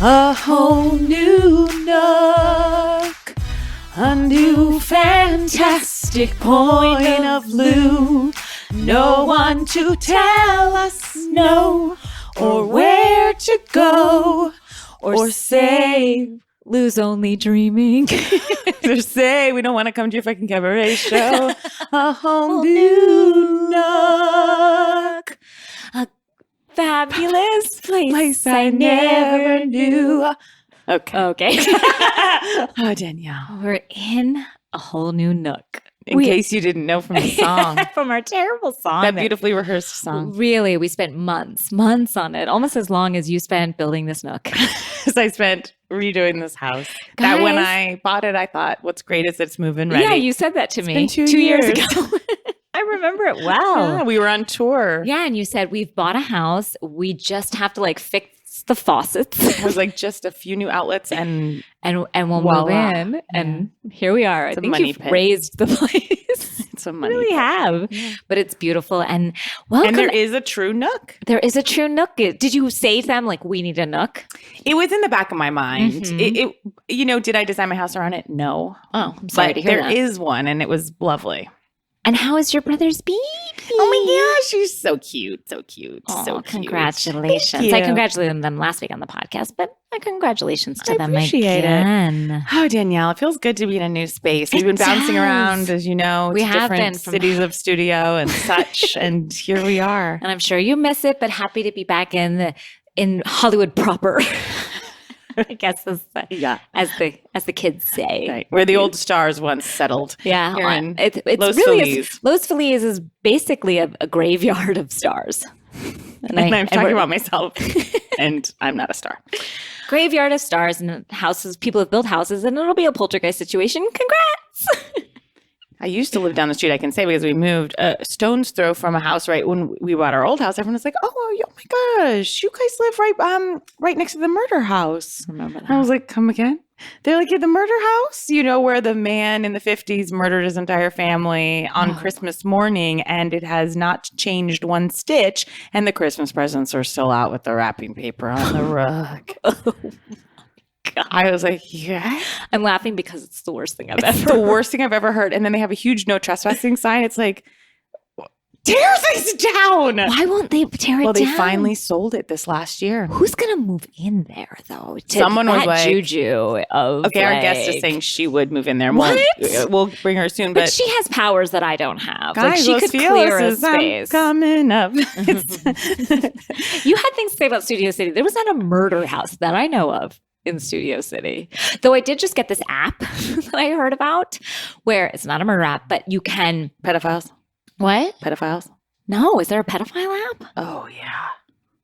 A whole new nook, a new fantastic point of view. No one to tell us no, or where to go, or say lose only dreaming. Or say we don't want to come to your fucking cabaret show. A whole new nook. A fabulous place I never knew. Okay. Oh, Danielle. We're in a whole new nook. In case you didn't know from the song. From our terrible song. That beautifully rehearsed song. Really, we spent months on it. Almost as long as you spent building this nook. As I spent redoing this house. That when I bought it, I thought, what's great is it's move-in ready. Yeah, you said that to me. Been 2 years ago. I remember it well. Yeah, we were on tour. Yeah, and you said, we've bought a house. We just have to like fix the faucets. I was like, just a few new outlets and we'll move in. Yeah. And here we are. It's I think you've raised the place. It's a money really pit. Have. Yeah. But it's beautiful. And welcome. And there is a true nook. There is a true nook. Did you say to them, like, we need a nook? It was in the back of my mind. Mm-hmm. Did I design my house around it? No. Oh, I'm sorry to hear that. There is one, and it was lovely. And how is your brother's baby? Oh my gosh, she's so cute. So cute. Oh, so cute. Congratulations. I congratulated them last week on the podcast, but congratulations to them again. It. Oh, Danielle, it feels good to be in a new space. We've been bouncing around, as you know, to different cities of studio and such, and here we are. And I'm sure you miss it, but happy to be back in Hollywood proper. I guess as the kids say, right. Where the old stars once settled. Yeah, it's Los Feliz. Los Feliz is basically a graveyard of stars. And I'm talking about myself, and I'm not a star. Graveyard of stars and houses. People have built houses, and it'll be a poltergeist situation. Congrats. I used to live down the street, I can say, because we moved a stone's throw from a house right when we bought our old house. Everyone was like, oh my gosh, you guys live right next to the murder house. Remember that. I was like, come again? They're like, the murder house? Where the man in the 50s murdered his entire family on Christmas morning, and it has not changed one stitch, and the Christmas presents are still out with the wrapping paper on the rug. God. I was like, yeah. I'm laughing because it's the worst thing I've ever heard. The worst thing I've ever heard. And then they have a huge no trespassing sign. It's like, tear this down. Why won't they tear it down? Well, they finally sold it this last year. Who's going to move in there, though? Someone was like, juju of okay, our guest is saying she would move in there. What? We'll bring her soon. But she has powers that I don't have. Guys, she could clear a space. Coming up. You had things to say about Studio City. There was not a murder house that I know of in Studio City. Though I did just get this app that I heard about where it's not a murder app, but you can... Pedophiles? What? Pedophiles? No. Is there a pedophile app? Oh, yeah.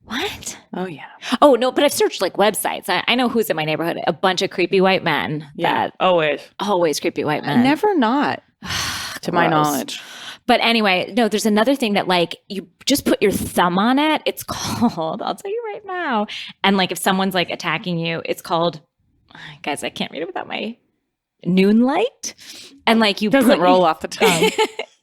What? Oh, yeah. Oh, no, but I've searched like websites. I know who's in my neighborhood. A bunch of creepy white men. Yeah, always. Always creepy white men. Never not, to my knowledge. But anyway, no, there's another thing that like you just put your thumb on it. It's called, I'll tell you right now. And like if someone's like attacking you, it's called, guys, I can't read it without my Noonlight. And like you doesn't roll off the tongue.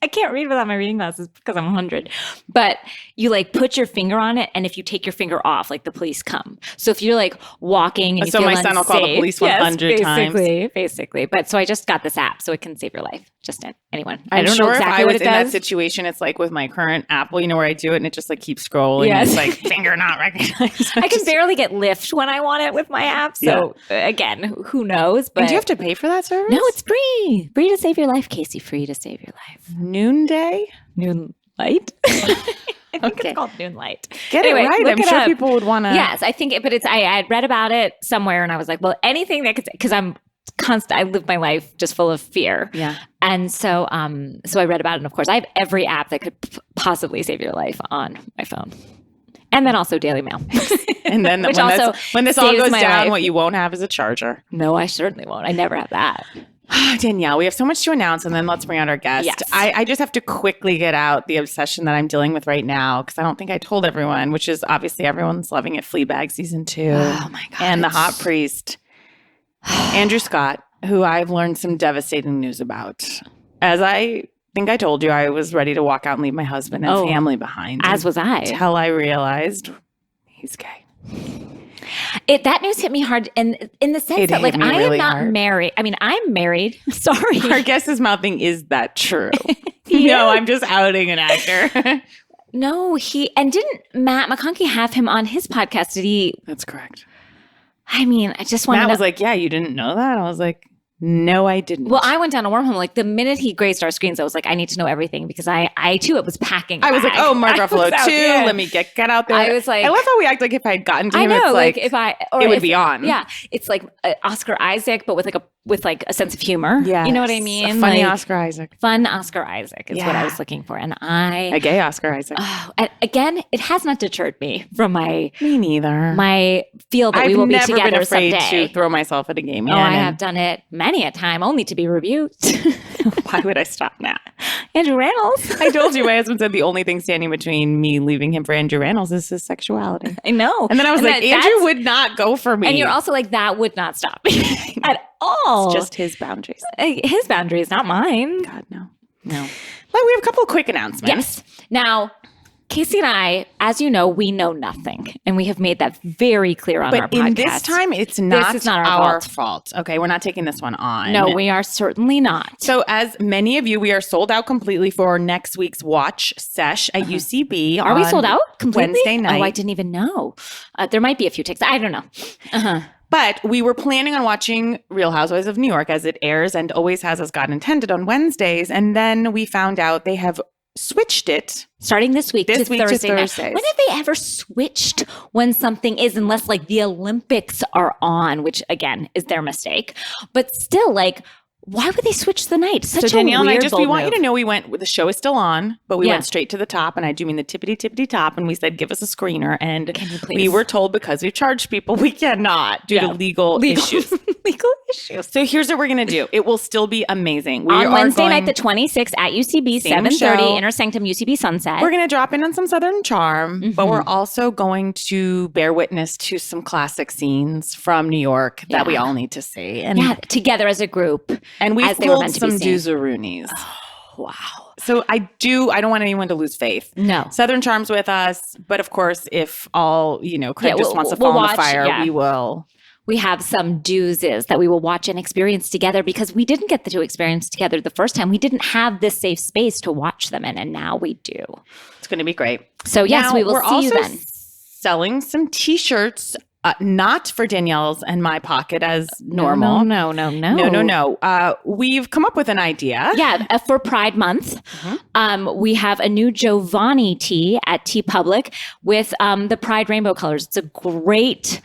I can't read without my reading glasses because I'm 100. But you like put your finger on it, and if you take your finger off, like the police come. So if you're like walking and you feel my unsafe, son will call the police 100 times. Basically. But so I just got this app so it can save your life. Just anyone. I don't know exactly what it does. In that situation, it's like with my current Apple, where I do it and it just like keeps scrolling. Yes. And it's like finger not recognized. I can barely get lift when I want it with my app. So again, who knows? But and do you have to pay for that service? No, it's free. Free to save your life, Casey. Free to save your life. Noonday? Noonlight? I think it's called Noonlight. Get it right. I'm sure people would want to. Yes, I think but it's, I had read about it somewhere and I was like, well, anything that could, because I'm constant, I live my life just full of fear. Yeah. And so I read about it. And of course, I have every app that could possibly save your life on my phone. And then also Daily Mail. And then when this all goes down, what you won't have is a charger. No, I certainly won't. I never have that. Danielle, we have so much to announce, and then let's bring out our guest. Yes. I just have to quickly get out the obsession that I'm dealing with right now, because I don't think I told everyone, which is obviously everyone's loving it, Fleabag season 2. Oh my God. And the hot priest, Andrew Scott, who I've learned some devastating news about. As I think I told you, I was ready to walk out and leave my husband and family behind. As was I. Until I realized he's gay. That news hit me hard in the sense that like I am not married. I mean, I'm married. Sorry. Our guest is mouthing, is that true? No, I'm just outing an actor. No, didn't Matt McConkey have him on his podcast? Did he? That's correct. I mean, I just want to Matt was like, yeah, you didn't know that? I was like, no, I didn't. Well, I went down a wormhole. Like the minute he graced our screens, I was like, I need to know everything because I too, it was packing. I was like, oh, Mark Ruffalo too. Yeah. Let me get out there. I was like, I love how we act like if I had gotten to him, I know, it's like if I, it would be on. Yeah, it's like Oscar Isaac, but with a sense of humor. Yeah, you know what I mean? A funny Oscar Isaac. Fun Oscar Isaac is what I was looking for, and a gay Oscar Isaac. Oh, and again, it has not deterred me from me neither. My feel that we will be together someday. I've never been afraid to throw myself at a gay man. Oh, I have done it many a time, only to be rebuked. Why would I stop now? Andrew Rannells. I told you, my husband said the only thing standing between me leaving him for Andrew Rannells is his sexuality. I know. And then I was like, Andrew would not go for me. And you're also like, that would not stop me at all. It's just his boundaries. His boundaries, not mine. God, no. But we have a couple of quick announcements. Yes. Now, Casey and I, as you know, we know nothing. And we have made that very clear on our podcast. But in this time, it's not our fault. Okay, we're not taking this one on. No, we are certainly not. So as many of you, we are sold out completely for next week's Watch Sesh at UCB. Are we sold out completely? Wednesday night. Oh, I didn't even know. There might be a few tickets. I don't know. But we were planning on watching Real Housewives of New York as it airs and always has as God intended on Wednesdays. And then we found out they have switched it starting this week to Thursday. When have they ever switched when something is, unless like the Olympics are on, which again is their mistake, but still like, why would they switch the night? Such so Danielle a weird, and I we want you to know the show is still on, but we went straight to the top, and I do mean the tippity top, and we said, give us a screener. And we were told because we charged people, we cannot due to legal issues. Legal issues. So here's what we're going to do. It will still be amazing. On Wednesday night, the 26th at UCB, 7:30, Inner Sanctum, UCB Sunset. We're going to drop in on some Southern charm, but we're also going to bear witness to some classic scenes from New York that we all need to see. And together as a group. And we pulled some doozaroonies. Oh, wow. So I don't want anyone to lose faith. No. Southern Charm's with us, but of course, if all, Craig just wants to fall in the fire, we will. We have some doozies that we will watch and experience together because we didn't get to experience together the first time. We didn't have this safe space to watch them in, and now we do. It's going to be great. So yes, we will see you then. Selling some T-shirts. Not for Danielle's and my pocket as normal. No. We've come up with an idea. Yeah, for Pride Month, we have a new Giovanni tee at Tee Public with the Pride rainbow colors. It's a great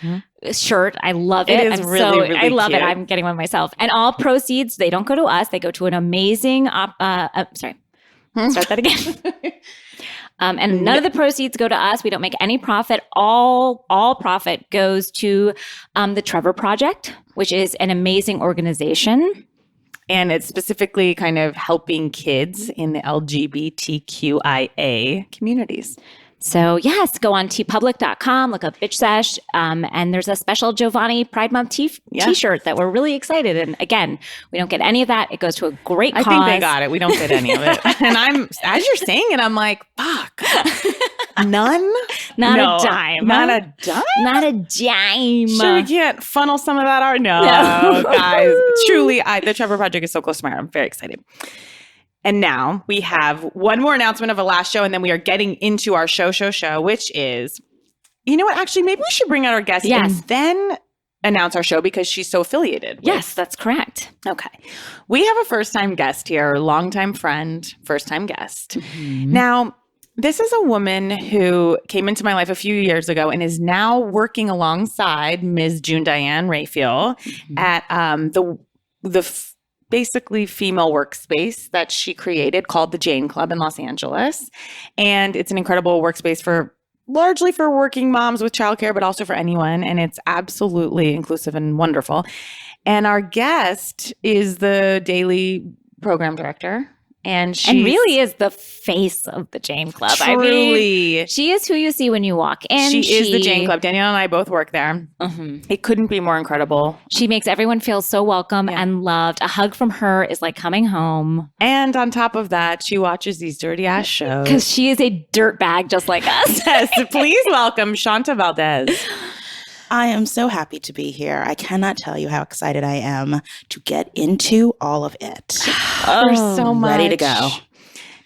shirt. I love it. It is really I love cute. it. I'm getting one myself. And all proceeds, they don't go to us. They go to an amazing. Start that again. And none of the proceeds go to us. We don't make any profit. All profit goes to the Trevor Project, which is an amazing organization. And it's specifically kind of helping kids in the LGBTQIA communities. So yes, go on tpublic.com, look up Bitch Sesh, and there's a special Giovanni Pride Month t-shirt that we're really excited. And again, we don't get any of that. It goes to a great cause. I think they got it. We don't get any of it. And as you're saying it, I'm like, fuck. None? Not a dime. Not a dime? Not a dime. Sure, we can't funnel some of that art? No, guys. Truly, the Trevor Project is so close to my heart. I'm very excited. And now we have one more announcement of a last show, and then we are getting into our show, which is, you know what? Actually, maybe we should bring out our guest and then announce our show because she's so affiliated. Yes, that's correct. Okay. We have a first-time guest here, longtime friend, first-time guest. Mm-hmm. Now, this is a woman who came into my life a few years ago and is now working alongside Ms. June Diane Raphael at the basically female workspace that she created called the Jane Club in Los Angeles. And it's an incredible workspace largely for working moms with childcare, but also for anyone. And it's absolutely inclusive and wonderful. And our guest is the daily program director. And really is the face of the Jane Club. Truly. I mean, she is who you see when you walk in. She is the Jane Club. Danielle and I both work there. Mm-hmm. It couldn't be more incredible. She makes everyone feel so welcome and loved. A hug from her is like coming home. And on top of that, she watches these dirty ass shows. Because she is a dirtbag just like us. Yes. Please welcome Shawnta Valdes. I am so happy to be here. I cannot tell you how excited I am to get into all of it. There's so much. Ready to go.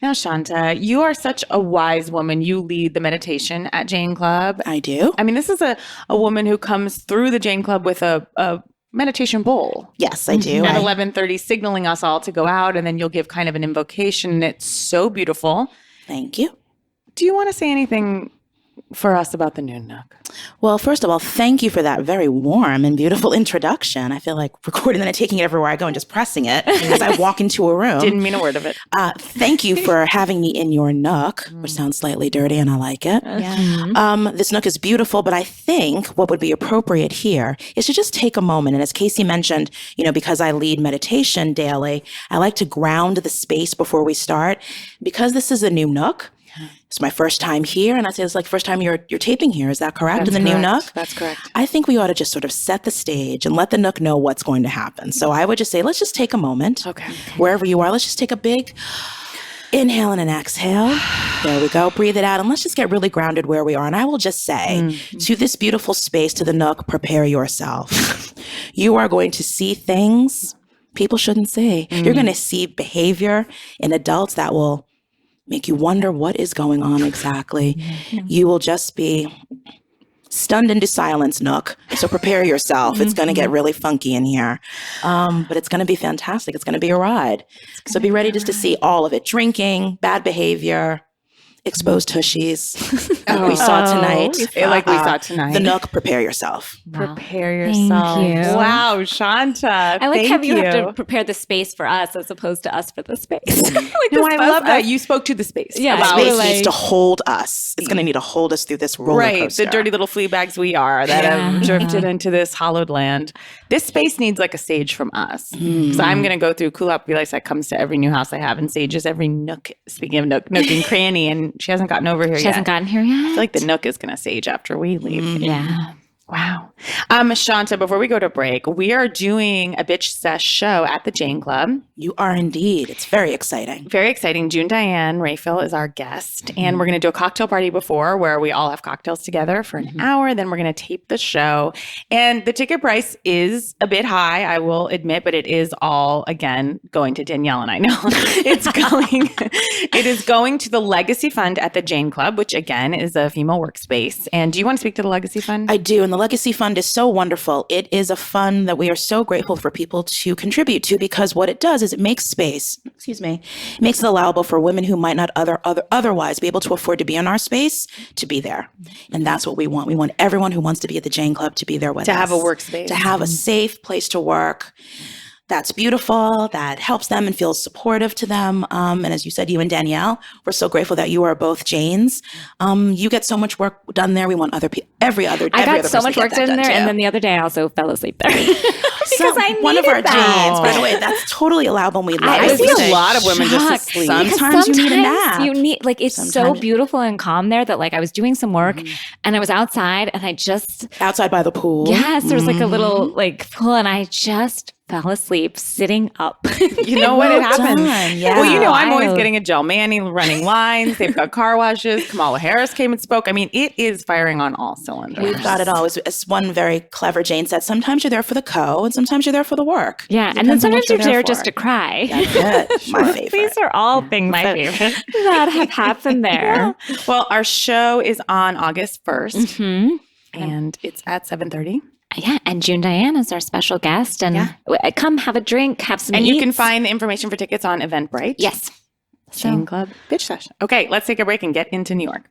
Now, Shawnta, you are such a wise woman. You lead the meditation at Jane Club. I do. I mean, this is a woman who comes through the Jane Club with a meditation bowl. Yes, I do. At 11:30, signaling us all to go out, and then you'll give kind of an invocation. And it's so beautiful. Thank you. Do you want to say anything for us about the Noon Nook? Well, first of all, thank you for that very warm and beautiful introduction. I feel like recording and taking it everywhere I go and just pressing it as I walk into a room. Didn't mean a word of it. Thank you for having me in your nook, which sounds slightly dirty and I like it. Yeah. This nook is beautiful, but I think what would be appropriate here is to just take a moment. And as Casey mentioned, because I lead meditation daily, I like to ground the space before we start. Because this is a new nook, it's my first time here, and I say it's like first time you're taping here. Is that correct? That's in the correct. new nook? That's correct. I think we ought to just sort of set the stage and let the nook know what's going to happen. So I would just say, let's just take a moment. Okay. Wherever you are, let's just take a big inhale and an exhale. There we go. Breathe it out, and let's just get really grounded where we are. And I will just say to this beautiful space, to the nook, prepare yourself. You are going to see things people shouldn't see. You're going to see behavior in adults that will make you wonder what is going on exactly. You will just be stunned into silence, Nook. So prepare yourself. It's going to get really funky in here. But it's going to be fantastic. It's going to be a ride. So be ready just to see all of it. Drinking, bad behavior, exposed tushies like we saw tonight. Like we saw tonight. The Nook, prepare yourself. Wow. Prepare Thank yourself. you. Wow, Shawnta. I like thank how you have to prepare the space for us as opposed to us for the space. No, I love that. You spoke to the space. Yeah, The about space like- needs to hold us. It's going to need to hold us through this roller Right, coaster. the dirty little flea bags we are that have drifted into this hollowed land. This space needs like a sage from us. So I'm going to go through Kulap Vilas that comes to every new house I have and sages every nook, speaking of nook and cranny, and she hasn't gotten over here yet. She hasn't gotten here yet? I feel like the nook is going to sage after we leave. Yeah. Wow. Shawnta, before we go to break, we are doing a Bitch Sesh show at the Jane Club. You are indeed. It's very exciting. Very exciting. June Diane Raphael is our guest. And we're going to do a cocktail party before where we all have cocktails together for an hour. Then we're going to tape the show. And the ticket price is a bit high, I will admit, but it is all, again, going to Danielle and I know. It is going to the Legacy Fund at the Jane Club, which again is a female workspace. And do you want to speak to the Legacy Fund? I do. And the Legacy Fund is so wonderful. It is a fund that we are so grateful for people to contribute to because what it does is it makes space, it makes it allowable for women who might not otherwise be able to afford to be in our space to be there. And that's what we want. We want everyone who wants to be at the Jane Club to be there with us. To have a workspace. To have a safe place to work. That's beautiful, that helps them and feels supportive to them. And as you said, you and Danielle, we're so grateful that you are both Janes. You get so much work done there. We want every other I got other so person much to get work that done there, too. and then the other day I also fell asleep there because I needed one of our that. Janes, by the way, that's totally allowable. We love I it. see feel a lot of women just shocked asleep. because Sometimes you need a nap. You need it's so Sometimes- beautiful and calm there that like I was doing some work and I was outside and I just Outside by the pool. yes, there's like a little like pool and I just fell asleep sitting up. You know what? It happens. done. Yeah. Well, you know, I'm always Wild. getting a gel Manny running lines. They've got car washes. Kamala Harris came and spoke. I mean, it is firing on all cylinders. We've got it all. As one very clever Jane said, sometimes you're there for the and sometimes you're there for the work. Yeah, and then Depends on what sometimes you're there for. just to cry. That's it. My favorite. These are all things My that, favorite. that have happened there. Well, our show is on August 1st, Hmm. and it's at 7:30. Yeah, and June Diane is our special guest, and come have a drink, have some And you eats. can find the information for tickets on Eventbrite. yes. Jane Club Bitch Sesh. Okay, let's take a break and get into New York.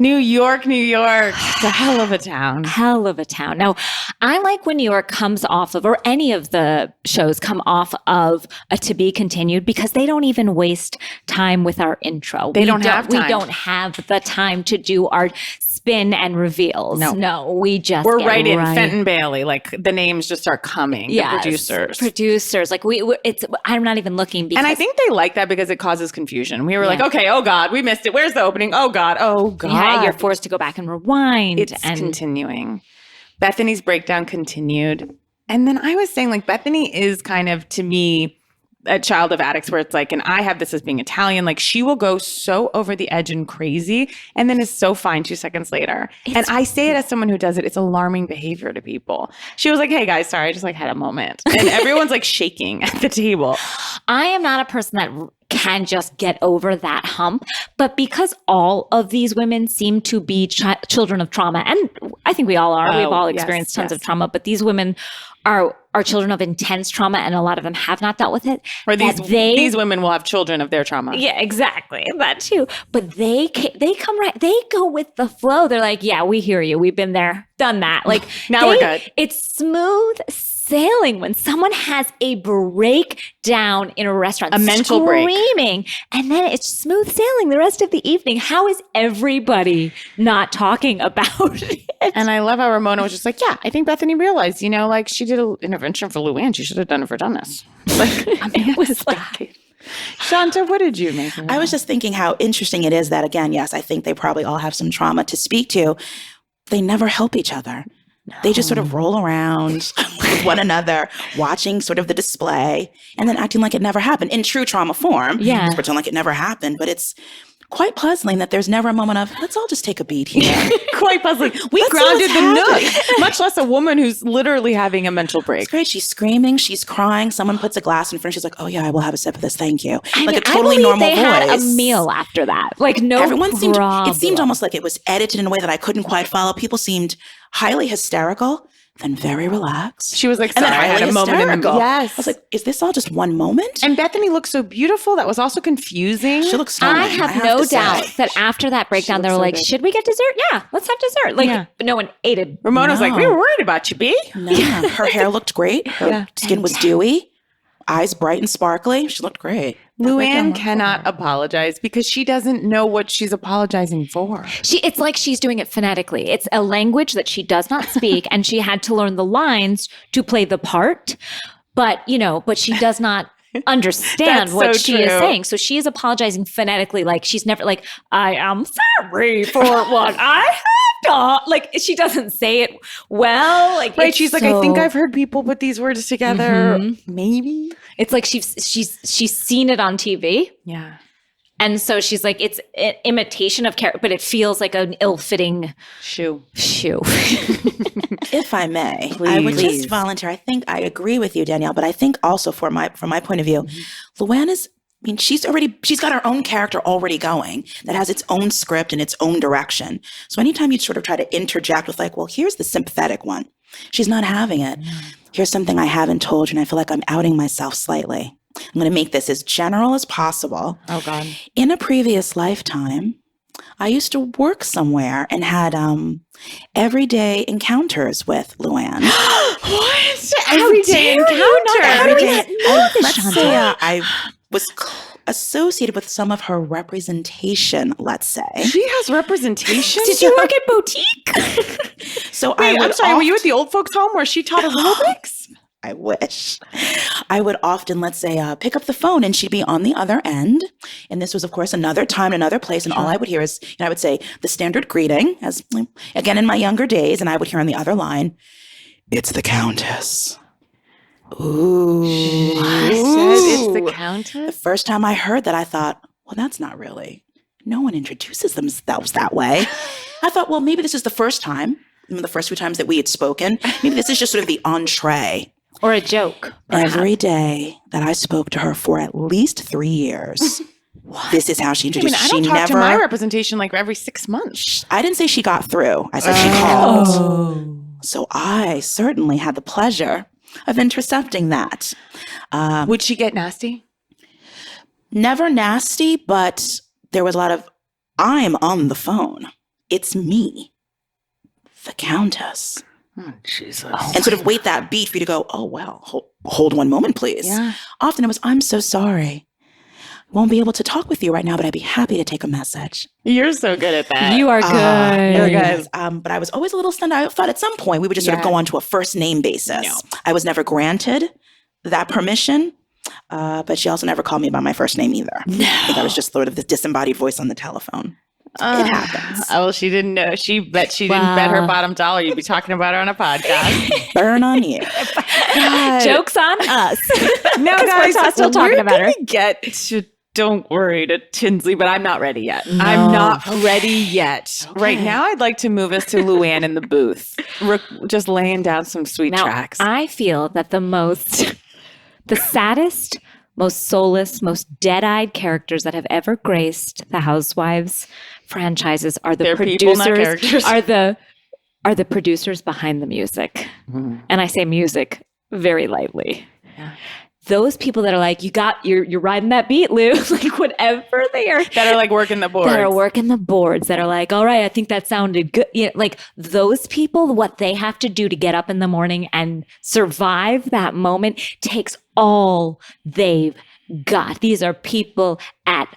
New York, New York. It's a hell of a town. Hell of a town. Now, I like when New York comes off of, or any of the shows come off of a To Be Continued because they don't even waste time with our intro. They don't have time. We don't have the time to do our spin and reveals. No, we just We're get right in Fenton Bailey. Like the names just start coming. Yes, The producers. Like it's. I'm not even looking because And I think they like that because it causes confusion. We were like, okay, oh God, we missed it. Where's the opening? Oh God, oh God. yeah, you're forced to go back and rewind. It's and continuing. Bethany's breakdown continued. And then I was saying, like, Bethany is kind of, to me, a child of addicts where it's like, and I have this as being Italian, like she will go so over the edge and crazy and then is so fine 2 seconds later. And I say it as someone who does it. It's alarming behavior to people. She was like, hey guys, sorry, I just like had a moment. And everyone's like shaking at the table. I am not a person that can just get over that hump. But because all of these women seem to be children of trauma, and I think we all are, we've all experienced tons of trauma, but these women are children of intense trauma, and a lot of them have not dealt with it. Or these women will have children of their trauma. Yeah, exactly. That too. But they go with the flow. They're like, yeah, we hear you. We've been there, done that. Like now we're good. It's smooth sailing when someone has a breakdown in a restaurant, a mental screaming, and then it's smooth sailing the rest of the evening. How is everybody not talking about it? And I love how Ramona was just like, yeah, I think Bethany realized, you know, like she did an intervention for Luann. She should have done it for Dennis. Like, I mean, it was like, Shawnta, what did you make of that? I was just thinking how interesting it is that, again, yes, I think they probably all have some trauma to speak to. They never help each other. No. They just sort of roll around with one another, watching sort of the display, and then acting like it never happened in true trauma form. Yeah. Just pretend like it never happened. But it's quite puzzling that there's never a moment of, let's all just take a beat here. Quite puzzling. We grounded the nook, much less a woman who's literally having a mental break. It's great. She's screaming. She's crying. Someone puts a glass in front. She's like, oh, yeah, I will have a sip of this. Thank you. I like mean, a totally normal they voice. Had a meal after that. Like no Everyone problem. It seemed almost like it was edited in a way that I couldn't quite follow. People seemed highly hysterical. Then very relaxed. She was like, sorry, I had a moment in the Yes. I was like, is this all just one moment? And Bethany looked so beautiful. That was also confusing. She looks stunning. I have no doubt that after that breakdown, they were like, should we get dessert? Yeah, let's have dessert. Like, no one ate it. Ramona was like, we were worried about you, B. No. Her hair looked great. Her skin was dewy. Eyes bright and sparkly. She looked great. Luann cannot apologize because she doesn't know what she's apologizing for. It's like she's doing it phonetically. It's a language that she does not speak, and she had to learn the lines to play the part. But she does not understand what she is saying. So she is apologizing phonetically, like she's never like, I am sorry for what I have done. Like she doesn't say it well. Like right. She's like, I think I've heard people put these words together. Mm-hmm. Maybe. It's like she's seen it on TV. Yeah. And so she's like, it's an imitation of character, but it feels like an ill-fitting shoe. If I may, I would just volunteer. I think I agree with you, Danielle, but I think also from my point of view, Luann is, I mean, she's got her own character already going that has its own script and its own direction. So anytime you sort of try to interject with like, well, here's the sympathetic one, she's not having it. Here's something I haven't told you, and I feel like I'm outing myself slightly. I'm going to make this as general as possible. Oh, God. In a previous lifetime, I used to work somewhere and had everyday encounters with Luann. What? Everyday encounters? Let's say I was associated with some of her representation, let's say. She has representation? Did you work at Boutique? So I'm sorry, were you at the old folks' home where she taught aerobics? I wish. I would often, let's say, pick up the phone and she'd be on the other end. And this was, of course, another time, another place. And all I would hear is, I would say the standard greeting, as again in my younger days. And I would hear on the other line, it's the Countess. Ooh. What? It's the Countess? The first time I heard that, I thought, well, that's not really. No one introduces themselves that way. I thought, well, maybe this is the first time. The first few times that we had spoken. Maybe this is just sort of the entree. Or a joke. Every day that I spoke to her for at least 3 years, this is how she introduced. I don't talk to my representation like every 6 months. I didn't say she got through. I said she called. So I certainly had the pleasure of intercepting that. Would she get nasty? Never nasty, but there was a lot of, I'm on the phone. It's me, the Countess. Oh, Jesus. And sort of wait that beat for you to go, oh, well, hold one moment, please. Yeah. Often it was, I'm so sorry. Won't be able to talk with you right now, but I'd be happy to take a message. You're so good at that. You are good. You're good. But I was always a little stunned. I thought at some point we would just sort of go on to a first name basis. No. I was never granted that permission, but she also never called me by my first name either. No. I think I was just sort of this disembodied voice on the telephone. It happens. Oh, well, she didn't know. She didn't bet her bottom dollar you'd be talking about her on a podcast. Burn on you. Jokes on us. No, guys, we're still talking about her. Get to Don't Worry to Tinsley, but I'm not ready yet. No. I'm not ready yet. Okay. Right now, I'd like to move us to Luann in the booth. We're just laying down some sweet tracks. I feel that the saddest, most soulless, most dead-eyed characters that have ever graced the Housewives franchises are the They're producers. People, not characters. Are the producers behind the music, and I say music very lightly. Yeah. Those people that are like, you're riding that beat, Lou, like whatever they are. That are like working the boards. That are working the boards, that are like, all right, I think that sounded good. You know, like those people, what they have to do to get up in the morning and survive that moment takes all they've got. These are people at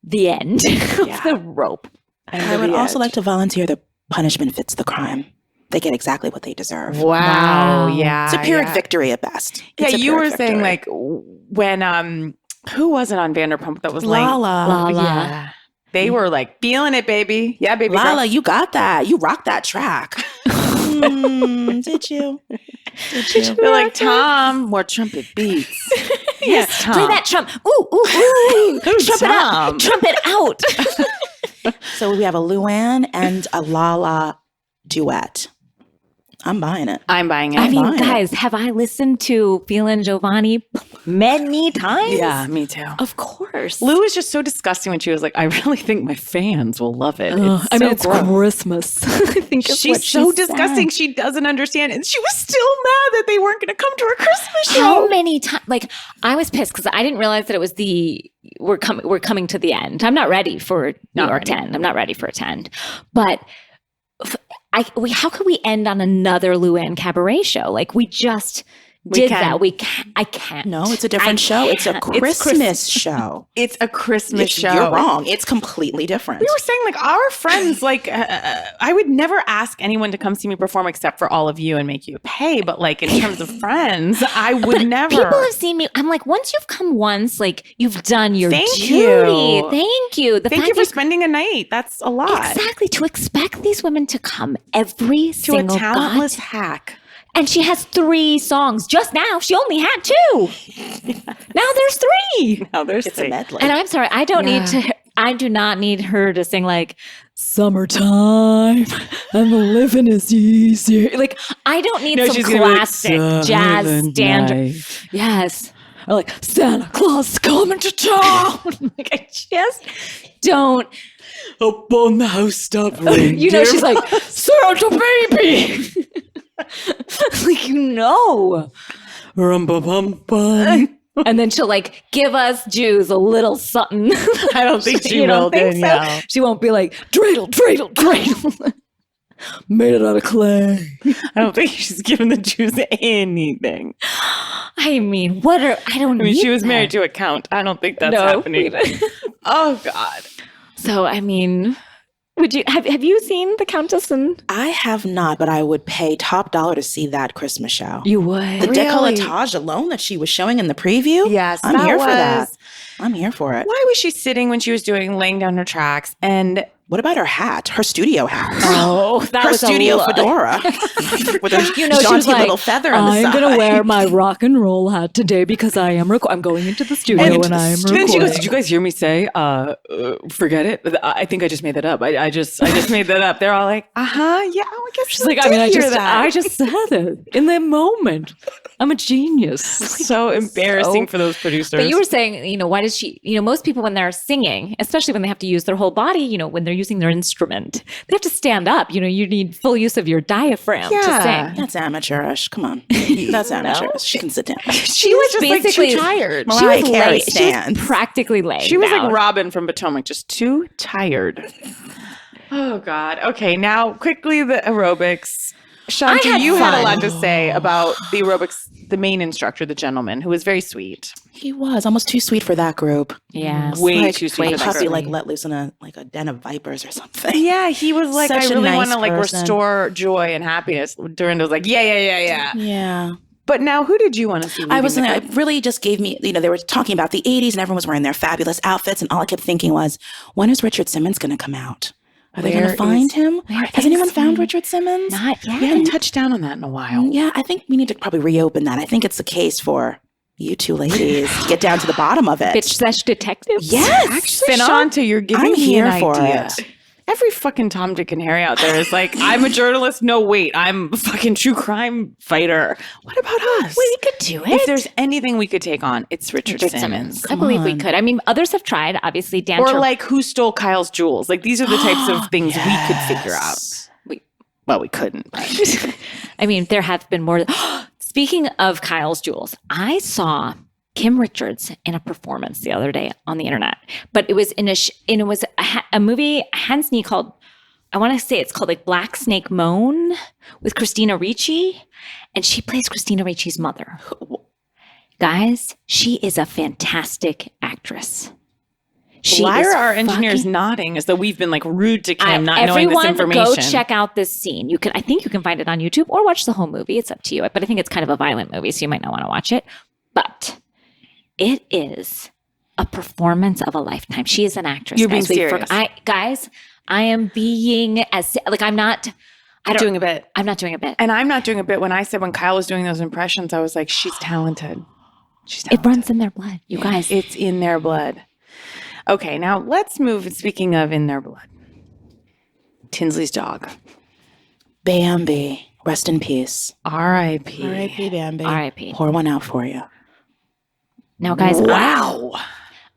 the end of the rope. I would also like to volunteer the punishment fits the crime. They get exactly what they deserve. Wow. Yeah. It's a Pyrrhic victory at best. Yeah, you were saying like when who was it on Vanderpump that was Lala. Yeah. They were like feeling it, baby. Yeah, baby. Lala, you got that. You rocked that track. Did you? They're like, Tom, more trumpet beats. Yes, Tom. Play that trump. Ooh, ooh, ooh. Trumpet out. Trumpet out. So we have a Luann and a Lala duet. I'm buying it. I'm buying it. I mean, guys, have I listened to Feelin Giovanni many times? Yeah, me too. Of course. Lou was just so disgusting when she was like, I really think my fans will love it. It's Christmas. I think she's so disgusting. She doesn't understand. And she was still mad that they weren't going to come to her Christmas show. How many times? Like, I was pissed because I didn't realize that it was we're coming to the end. I'm not ready for New York 10. I'm not ready for a 10. But how could we end on another Luann Cabaret show? Like we just did that. I can't. No, it's a different show. It's a Christmas show. It's a Christmas show. You're wrong. It's completely different. We were saying like our friends, like I would never ask anyone to come see me perform except for all of you and make you pay. But like in terms of friends, I would never. People have seen me. I'm like, once you've come once, like you've done your duty. Thank you. Thank you. Thank you for spending a night. That's a lot. Exactly. To expect these women to come every single to a talentless hack. And she has 3 songs. Just now, she only had 2. Now there's 3. Now there's it's 3. a medley. And I'm sorry, I do not need her to sing like summertime and the living is easy. Like I don't need some classic jazz standard. Yes. Or like Santa Claus is coming to town. Like I just don't. Up on the house-top reindeer. You know, she's like, Santa baby. Like, Rum-ba-bum-bum. And then she'll like give us Jews a little something. I don't think she will, Danielle. So? She won't be like, dreidel, dreidel, dreidel. Made it out of clay. I don't think she's giving the Jews anything. I mean, she was married to a count. I don't think that's happening. Oh, God. So, I mean, would you have you seen the Countess? And I have not, but I would pay top dollar to see that Christmas show. You would? The décolletage alone that she was showing in the preview? Yes, I'm here for that. I'm here for it. Why was she sitting when she was laying down her tracks? And what about her hat? Her studio hat. Oh, that her was studio fedora with her jaunty little feather on the side. I'm going to wear my rock and roll hat today because I am I'm going into the studio and I am recording. Then she goes, "Did you guys hear me say? Forget it. I think I just made that up. I just made that up." They're all like, yeah. I guess she's like, I just said it in that moment. I'm a genius. So embarrassing for those producers. But you were saying, why does she? Most people when they're singing, especially when they have to use their whole body, when they're using their instrument, they have to stand up. You need full use of your diaphragm to sing. That's amateurish. Come on, that's amateurish. She can sit down. She was basically too tired. She was practically laying. She was like Robin from Potomac, just too tired. Oh God. Okay, now quickly the aerobics. Shawnta, you had a lot to say about the aerobics, the main instructor, the gentleman, who was very sweet. He was almost too sweet for that group. Yeah. Way too sweet. A puppy let loose in a den of vipers or something. Yeah, he was like, Such I really want to person. restore joy and happiness. Dorinda was like, yeah. Yeah. But now, who did you want to see? It really just gave me, they were talking about the 80s and everyone was wearing their fabulous outfits. And all I kept thinking was, when is Richard Simmons going to come out? Are they going to find him? Has anyone found Richard Simmons? Not yet. We haven't touched down on that in a while. Yeah, I think we need to probably reopen that. I think it's a case for you two ladies to get down to the bottom of it. Bitch Sesh detectives. Yes. Actually, Shawnta, you're giving I'm me here an for idea. it. Every fucking Tom, Dick, and Harry out there is like, I'm a journalist. No, wait, I'm a fucking true crime fighter. What about us? We could do it. If there's anything we could take on, it's Richard Simmons. I believe we could. I mean, others have tried. Obviously, Dan. Or like, who stole Kyle's jewels? Like, these are the types of things we could figure out. We couldn't. But. I mean, there have been more. Speaking of Kyle's jewels, I saw Kim Richards in a performance the other day on the internet, but it was a movie I hadn't seen called, I want to say it's called like Black Snake Moan with Christina Ricci, and she plays Christina Ricci's mother. Guys, she is a fantastic actress. Why are our engineers nodding as though we've been like rude to Kim, not knowing this information? Everyone, go check out this scene. I think you can find it on YouTube or watch the whole movie. It's up to you. But I think it's kind of a violent movie, so you might not want to watch it. But it is a performance of a lifetime. She is an actress. You're being serious. I am being I'm not doing a bit. I'm not doing a bit. And I'm not doing a bit. When I said when Kyle was doing those impressions, I was like, she's talented. It runs in their blood, you guys. It's in their blood. Okay, now let's move. Speaking of in their blood, Tinsley's dog. Bambi. Rest in peace. R.I.P. R.I.P. Bambi. R.I.P. Pour one out for you. Now, guys, wow.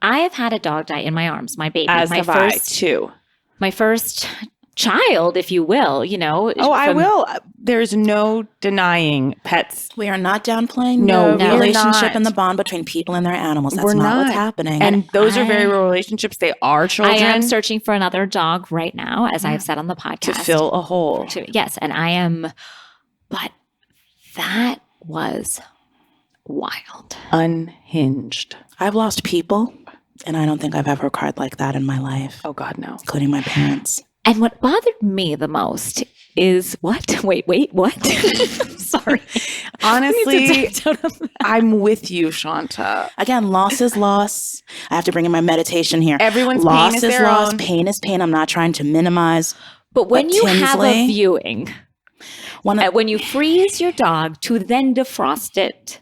I have had a dog die in my arms, my baby. As my have I, too. My first child, if you will, I will. There's no denying pets. We are not downplaying No, the we're relationship not. and the bond between people and their animals. That's We're not not what's happening. And those are very real relationships. They are children. I am searching for another dog right now, as I have said on the podcast. To fill a hole. Yes, and I am, but that was wild. Unhinged. I've lost people, and I don't think I've ever cried like that in my life. Oh, God, no. Including my parents. And what bothered me the most is what? Wait, what? Sorry. Honestly, I'm with you, Shawnta. Again, loss is loss. I have to bring in my meditation here. Everyone's loss pain is their loss. own. Pain is pain. I'm not trying to minimize. But when you have a Tinsley, viewing, when you freeze your dog to then defrost it.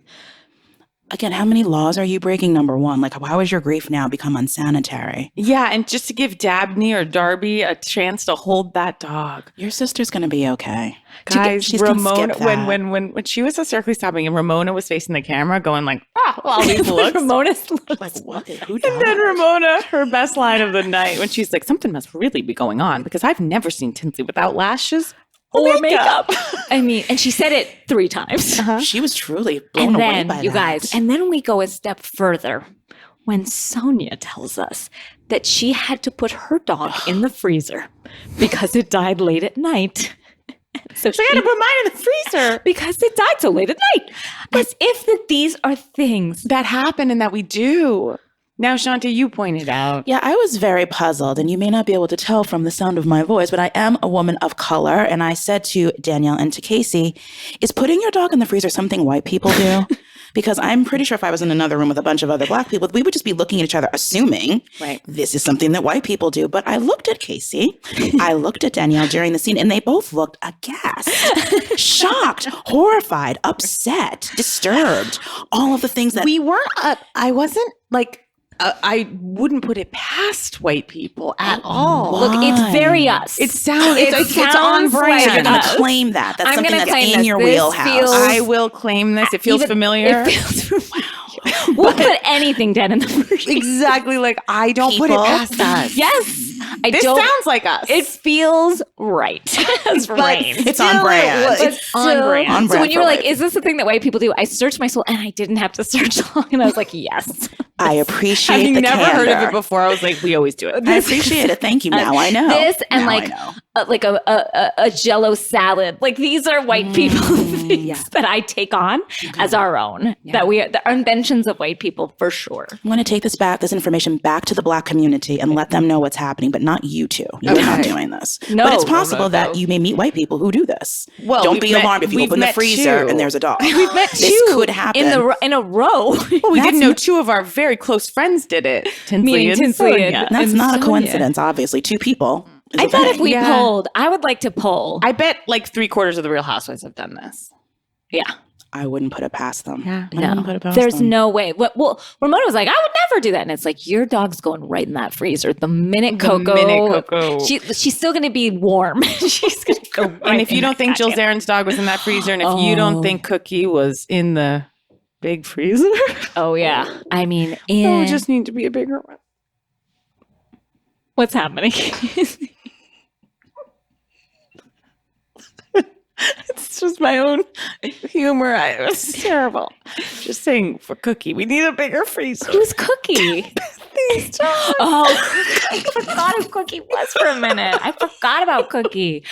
Again, how many laws are you breaking, number one? Like, how has your grief now become unsanitary? Yeah, and just to give Dabney or Darby a chance to hold that dog. Your sister's going to be okay. Guys, she's gonna Ramona, skip that. when she was hysterically sobbing and Ramona was facing the camera going like, all these looks. Ramona's looks. Like, what? Who And then Ramona, her best line of the night, when she's like, something must really be going on because I've never seen Tinsley without lashes or makeup. I mean, and she said it 3 times. She was truly blown away by you that. guys, and then we go a step further when Sonia tells us that she had to put her dog in the freezer because it died late at night. So I gotta put mine in the freezer because it died so late at night. As if that these are things that happen and that we do. Now, Shawnta, you pointed out. Yeah, I was very puzzled, and you may not be able to tell from the sound of my voice, but I am a woman of color. And I said to Danielle and to Casey, is putting your dog in the freezer something white people do? Because I'm pretty sure if I was in another room with a bunch of other Black people, we would just be looking at each other, assuming this is something that white people do. But I looked at Casey, I looked at Danielle during the scene, and they both looked aghast, shocked, horrified, upset, disturbed, all of the things that we weren't, I wasn't like, I wouldn't put it past white people at all. Why? Look, it's very us. It sounds it's on sounds brand. like So you're going to us. claim that. That's I'm something gonna that's claim in this. your This wheelhouse. feels- I will claim this. It feels familiar. It feels We'll put anything dead in the freezer. Exactly. Like, I don't put it People. past us. Yes. This sounds like us. It feels right. It's rain. It's on brand. It's on brand. On So brand when you for were like, white is this the thing that white people do? I searched my soul and I didn't have to search long. And I was like, yes. I appreciate Having the never heard of candor. it before, I was like, we always do it. I appreciate it. Thank you. Now I know. This and Now I like know. a Jello salad. Like these are white people things that I take on as our own. That we are the inventions of white people for sure. I'm going to take this information back to the Black community and let them know what's happening, but not you two. You're not doing this. No, but it's no, possible that you may meet white people who do this. Well, don't we've be met- alarmed if you we've open the met freezer two. and there's a dog. We've met this two could happen. in a row. Well, we didn't know 2 of our very close friends did it. Tinsley Me and and Tinsley Sonia. and- That's and not a Sonia. coincidence, obviously. 2 people is I a thought thing. if we Yeah. polled, I would like to poll. I bet like 3/4 of the Real Housewives have done this. Yeah. I wouldn't put it past them. Yeah. I wouldn't put it past There's them. no way. Well, Ramona was like, I would never do that. And it's like, your dog's going right in that freezer. The minute Coco. She's still going to be warm. She's going to go right And if you in don't that think Jill goddamn- Zarin's dog was in that freezer, and if you don't think Cookie was in the big freezer, Oh, yeah. I mean, it would just need to be a bigger one. what's happening? It's just my own humor. It's terrible. Just saying for Cookie, we need a bigger freezer. Who's Cookie? Oh, I forgot who Cookie was for a minute. I forgot about Cookie.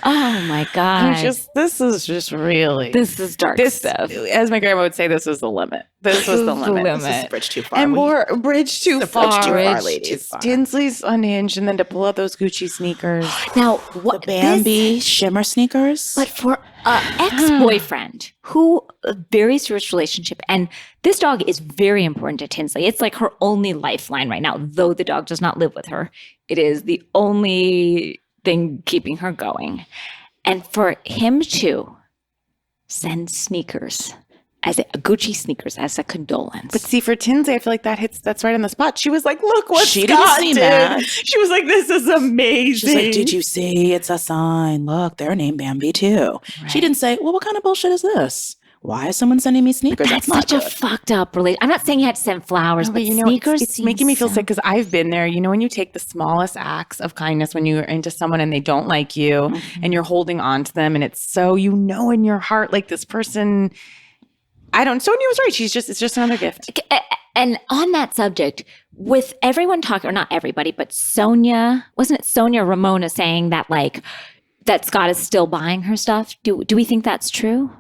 Oh my God. This is just really This is dark stuff. As my grandma would say, this was the limit. This was the limit. This is a bridge too far. And more bridge too The far. bridge too far, Bridge ladies. too far. Tinsley's unhinged, and then to pull out those Gucci sneakers. Now, The what Bambi shimmer sneakers. But for an ex-boyfriend who a very serious relationship, and this dog is very important to Tinsley. It's like her only lifeline right now, though the dog does not live with her. It is the only thing keeping her going. And for him to send sneakers as Gucci sneakers as a condolence. But see, for Tinsley, I feel like that's right on the spot. She was like, "Look what She didn't Scott see did." that. She was like, "This is amazing." She's like, did you see? It's a sign. Look, they're named Bambi too. She didn't say, well, what kind of bullshit is this? Why is someone sending me sneakers? That's not such a good. fucked up relationship. I'm not saying you had to send flowers, No, but but you know, sneakers. it's making me feel sick because I've been there. You know, when you take the smallest acts of kindness when you're into someone and they don't like you and you're holding on to them, and it's so, you know, in your heart, like this person, Sonia was right. It's just another gift. And on that subject, with everyone talking, or not everybody, but wasn't it Sonia or Ramona saying that like that Scott is still buying her stuff? Do we think that's true?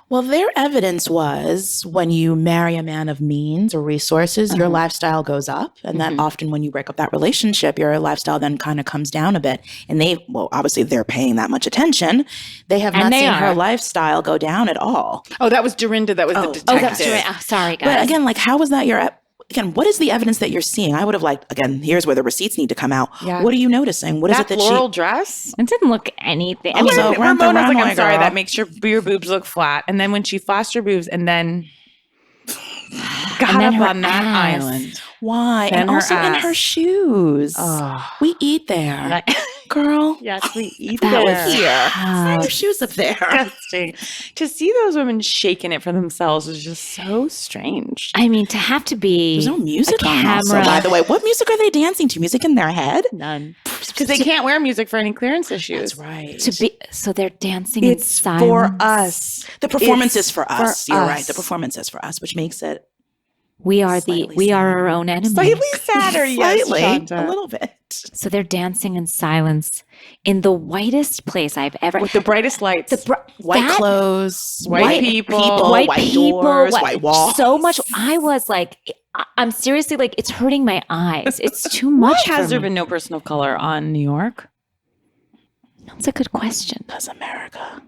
Well, their evidence was when you marry a man of means or resources, your lifestyle goes up. And that often when you break up that relationship, your lifestyle then kind of comes down a bit. And obviously they're paying that much attention. They have And not they seen are. her lifestyle go down at all. Oh, that was Dorinda. That was the detective. Oh, that's right. Oh, sorry, guys. But again, like, how was that again, what is the evidence that you're seeing? I would have liked, again, here's where the receipts need to come out. Yeah. What are you noticing? What is that it that floral dress? it didn't look anything. I Oh, mean, so run the Ramona's like, runway, I'm sorry, girl. that makes your boobs look flat. And then when she flashed her boobs and then got then up her on that ass. island. Why? And And her also in ass. her shoes. Oh. We eat there. Girl. Yes, we eat That there. was here. Oh. Your shoes up there. Disgusting. To see those women shaking it for themselves is just so strange. I mean, to have to be There's no music a on also, camera. by the way. What music are they dancing to? Music in their head? None. Because they can't wear music for any clearance issues. That's right. to be so they're dancing It's in silence. for us. The performance It's is for us. You're us. right. The performance is for us, which makes it We are Slightly we are sad. our own enemies. Slightly sadder, yes, slightly, Shawnta. a little bit. So they're dancing in silence in the whitest place I've ever. With the brightest lights. White clothes, White people, white, doors, white walls. So much. I was like, I'm seriously like, it's hurting my eyes. It's too much. Why has for there me. been no person of color on New York? That's a good question. Because America.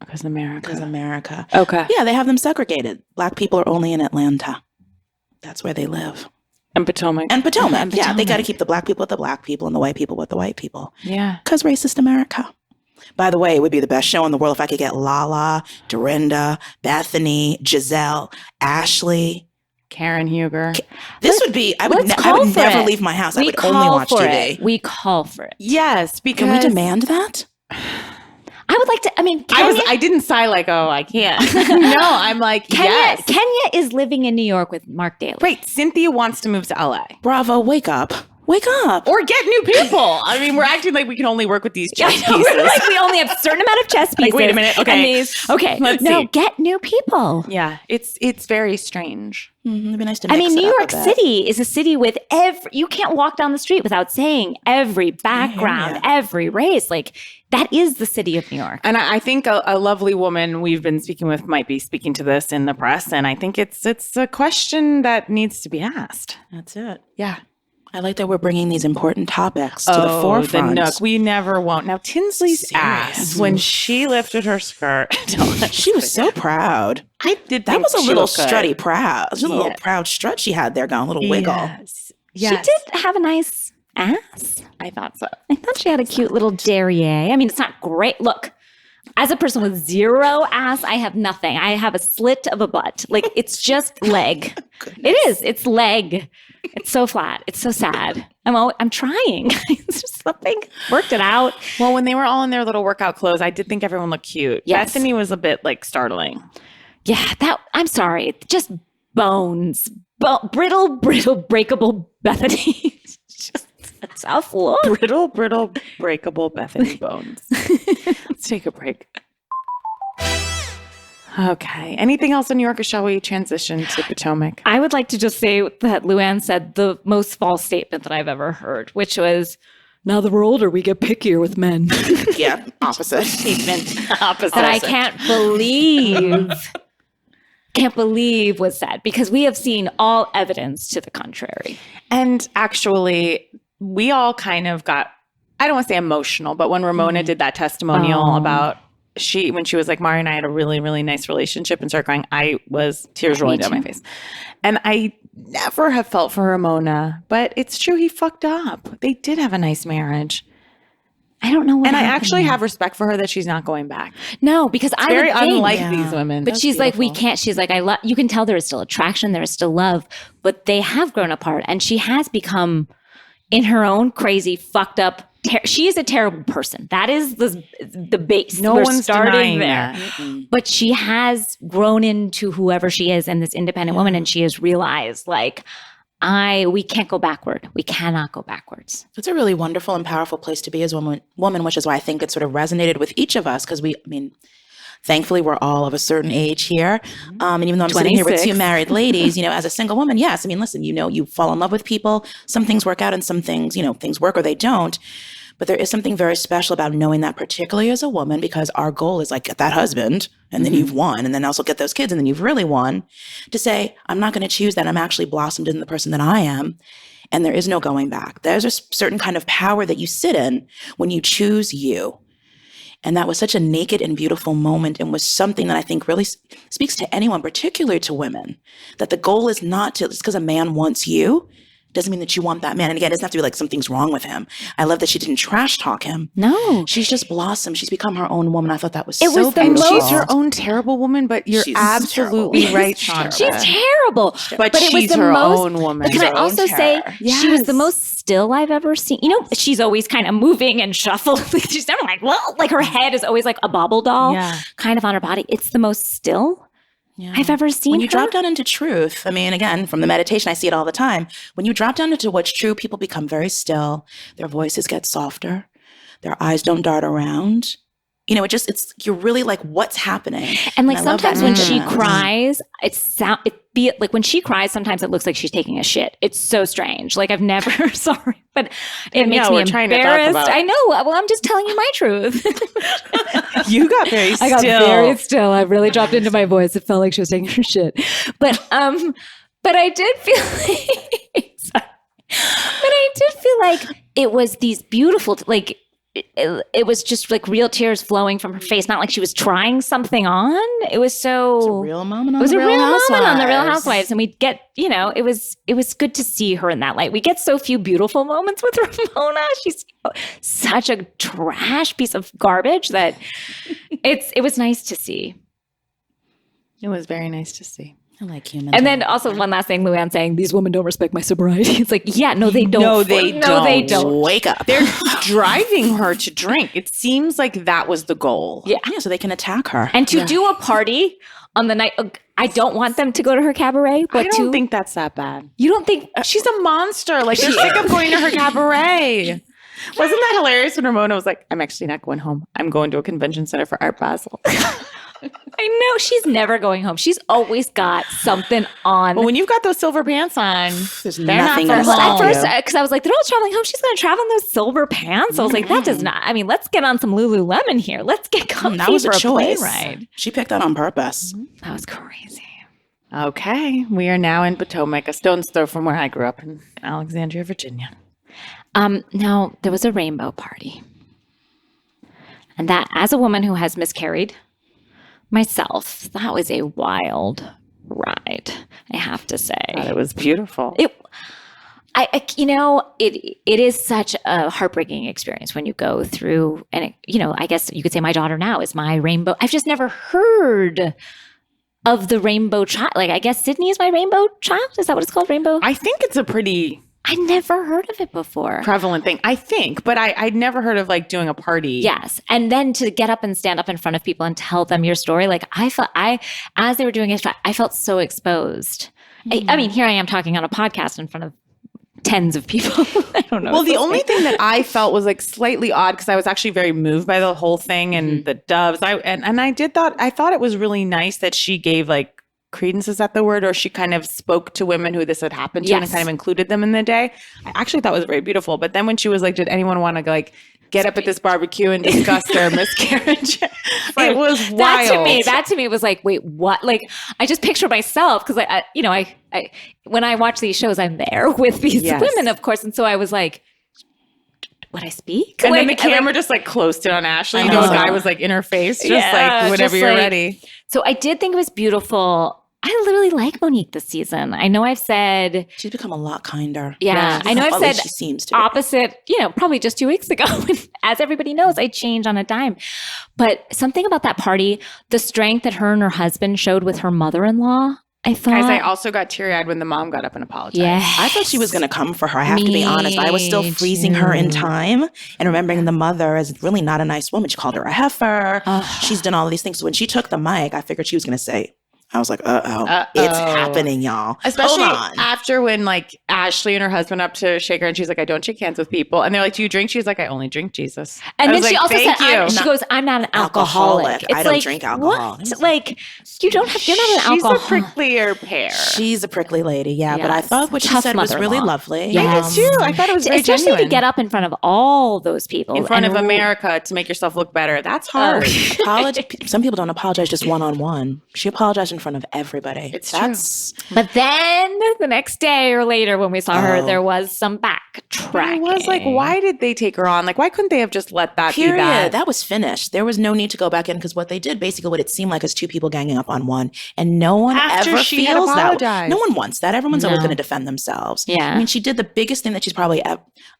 Because America. Because America. Okay. Yeah, they have them segregated. Black people are only in Atlanta. That's where they live. And Potomac. And Potomac. And Yeah, they Potomac. got to keep the black people with the black people and the white people with the white people. Yeah. Because racist America. By the way, it would be the best show in the world if I could get Lala, Dorinda, Bethany, Giselle, Ashley. Karen Huger. This would be, I would, let's I call would for never it. leave my house. I We would call only watch for TV. it. We call for it. Yes, because Can we demand that? I would like to. I mean, I didn't sigh like, oh, I can't. No, I'm like, yes. Kenya is living in New York with Mark Daly. Wait, Cynthia wants to move to LA. Bravo, wake up. Wake up. Or get new people. I mean, we're acting like we can only work with these I chess know, pieces. we're like we only have a certain amount of chess pieces. Like, wait a minute, okay. And these, okay. Let's no, see. get new people. Yeah, it's very strange. It'd be nice to I mix mean, it New up a York bit. City is a city with you can't walk down the street without saying every background, ya. every race. Like, that is the city of New York. And I think a lovely woman we've been speaking with might be speaking to this in the press. And I think it's a question that needs to be asked. That's it. Yeah. I like that we're bringing these important topics to the forefront. The nook. We never won't. Now, Tinsley's ass, Serious. when she lifted her skirt. She was so proud. I did That think was a she little looked good. strutty proud. It was a little Yeah. proud strut she had there going, a little wiggle. Yes. She did have a nice ass? I thought so. I thought she had a cute little derriere. I mean, it's not great. Look, as a person with zero ass, I have nothing. I have a slit of a butt. Like, it's just leg. It is. It's leg. It's so flat. It's so sad. I'm trying. It's just something. Worked it out. Well, when they were all in their little workout clothes, I did think everyone looked cute. Yes. Bethany was a bit like startling. Yeah, I'm sorry. Just bones. Brittle, breakable Bethany. Just a tough look. Brittle, breakable Bethany bones. Let's take a break. Okay. Anything else in New York, or shall we transition to Potomac? I would like to just say that Luann said the most false statement that I've ever heard, which was, now that we're older, we get pickier with men. Yeah, opposite. Statement Opposite. that I can't believe was said, because we have seen all evidence to the contrary. And actually, we all kind of got, I don't want to say emotional, but when Ramona did that testimonial about when she was like, Mari and I had a really, really nice relationship, and started crying, I was tears rolling down my face. And I never have felt for Ramona, but it's true, he fucked up. They did have a nice marriage. I don't know what And I happened. actually have respect for her that she's not going back. No, because I Very would think, unlike these women. But she's like, we can't. She's like, you can tell there is still attraction, there is still love, but they have grown apart, and she has become, in her own crazy, fucked up. She is a terrible person. That is the base. No one's denying there. But she has grown into whoever she is, and this independent woman, and she has realized, like, we can't go backward. We cannot go backwards. It's a really wonderful and powerful place to be as a woman, which is why I think it sort of resonated with each of us, because thankfully, we're all of a certain age here. And even though I'm sitting here with 2 married ladies, as a single woman, yes. Listen, you fall in love with people. Some things work out and some things, things work or they don't. But there is something very special about knowing that, particularly as a woman, because our goal is like, get that husband and then you've won, and then also get those kids and then you've really won, to say, I'm not going to choose that. I'm actually blossomed into the person that I am. And there is no going back. There's a certain kind of power that you sit in when you choose you. And that was such a naked and beautiful moment, and was something that I think really speaks to anyone, particularly to women, that the goal is not to, just because a man wants you, doesn't mean that you want that man. And again, it doesn't have to be like something's wrong with him. I love that she didn't trash talk him. No. She's just blossomed. She's become her own woman. I thought that was It so was the beautiful. And she's her own terrible woman, but you're She's absolutely terrible. right, Shawnta. She's terrible. But it was she's the her most, own woman. But can I also say, she was the Yes. most still I've ever seen. She's always kind of moving and shuffling. She's never like, well, like her head is always like a bobble doll kind of on her body. It's the most still I've ever seen When you her. drop down into truth, again, from the meditation, I see it all the time. When you drop down into what's true, people become very still. Their voices get softer. Their eyes don't dart around. You're really like, what's happening? And like I love sometimes that when in she women. cries, like when she cries, sometimes it looks like she's taking a shit. It's so strange. Like I've never, sorry, but it makes me we're trying to talk embarrassed. about- I know. Well, I'm just telling you my truth. You got very still. I got very still. I really dropped into my voice. It felt like she was taking her shit. But I did feel like, sorry. But I did feel like it was these beautiful, like, it was just like real tears flowing from her face. Not like she was trying something on. It was so. It's a real moment on It was the a Real real moment on the Real Housewives. Housewives, and we get, it was good to see her in that light. We get so few beautiful moments with Ramona. She's such a trash piece of garbage that it was nice to see. It was very nice to see. I like human. And then also one last thing, Luann saying, these women don't respect my sobriety. It's like, yeah, no, they don't. No, they No, they don't. don't. Wake up. They're driving her to drink. It seems like that was the goal. Yeah. Yeah, so they can attack her. And to do a party on the night, I don't want them to go to her cabaret, but I don't think that's that bad. you don't think, She's a monster. Like, they're sick of going to her cabaret. Wasn't that hilarious when Ramona was like, I'm actually not going home. I'm going to a convention center for Art Basel. I know she's never going home. She's always got something on. Well, when you've got those silver pants on, There's they're nothing not to for stop home. At first, because I was like, they're all traveling home. She's going to travel in those silver pants. I was like, that does not. I mean, let's get on some Lululemon here. Let's get comfy that was for a a plane choice. ride. She picked that on purpose. That was crazy. Okay, we are now in Potomac, a stone's throw from where I grew up in Alexandria, Virginia. Now, there was a rainbow party. And that, as a woman who has miscarried myself, that was a wild ride, I have to say. It was beautiful. it is such a heartbreaking experience when you go through, and I guess you could say my daughter now is my rainbow. I've just never heard of the rainbow child. Like, I guess Sydney is my rainbow child. Is that what it's called? Rainbow? I think it's a pretty I never heard of it before. prevalent thing. I think, but I'd never heard of like doing a party. Yes. And then to get up and stand up in front of people and tell them your story, like as they were doing it, I felt so exposed. I mean, here I am talking on a podcast in front of tens of people. I don't know. Well, the only thing that I felt was like slightly odd because I was actually very moved by the whole thing and the doves. I thought it was really nice that she gave like credence, is that the word? Or she kind of spoke to women who this had happened to and kind of included them in the day. I actually thought it was very beautiful. But then when she was like, did anyone want to like get up at this barbecue and discuss their miscarriage? It was wild. That to me was like, wait, what? Like, I just picture myself because I when I watch these shows, I'm there with these women, of course. And so I was like, would I speak? And then the camera just like closed in on Ashley. You know, a guy was like in her face, just like, whenever you're ready. So I did think it was beautiful. I literally like Monique this season. I know I've said she's become a lot kinder. Yeah, I know I've said she seems to opposite, probably just 2 weeks ago. As everybody knows, I change on a dime. But something about that party, the strength that her and her husband showed with her mother-in-law, I thought. Guys, I also got teary-eyed when the mom got up and apologized. Yeah, I thought she was going to come for her. I have to be honest. I was still freezing her in time and remembering the mother as really not a nice woman. She called her a heifer. She's done all of these things. So when she took the mic, I figured she was going to say, I was like, it's happening, y'all. Especially after when like Ashley and her husband up to shake her and she's like, I don't shake hands with people. And they're like, do you drink? She's like, I only drink Jesus. And then she also said, she goes, I'm not an alcoholic. I don't drink alcohol. What? Like, you're not an alcoholic. She's a pricklier pear. She's a prickly lady, but I thought what she said was really lovely. Yes. I did too. I thought it was very especially genuine. to get up in front of all those people. In front of America to make yourself look better. That's hard. Some people don't apologize just one-on-one. She apologized in front of everybody. It's true. But then the next day or later when we saw her, there was some backtracking. I was like, why did they take her on? Like, why couldn't they have just let that be that? That was finished. There was no need to go back in because what they did, basically what it seemed like is two people ganging up on one. And no one ever feels that. No one wants that. Everyone's always going to defend themselves. Yeah. I mean, she did the biggest thing that she's probably,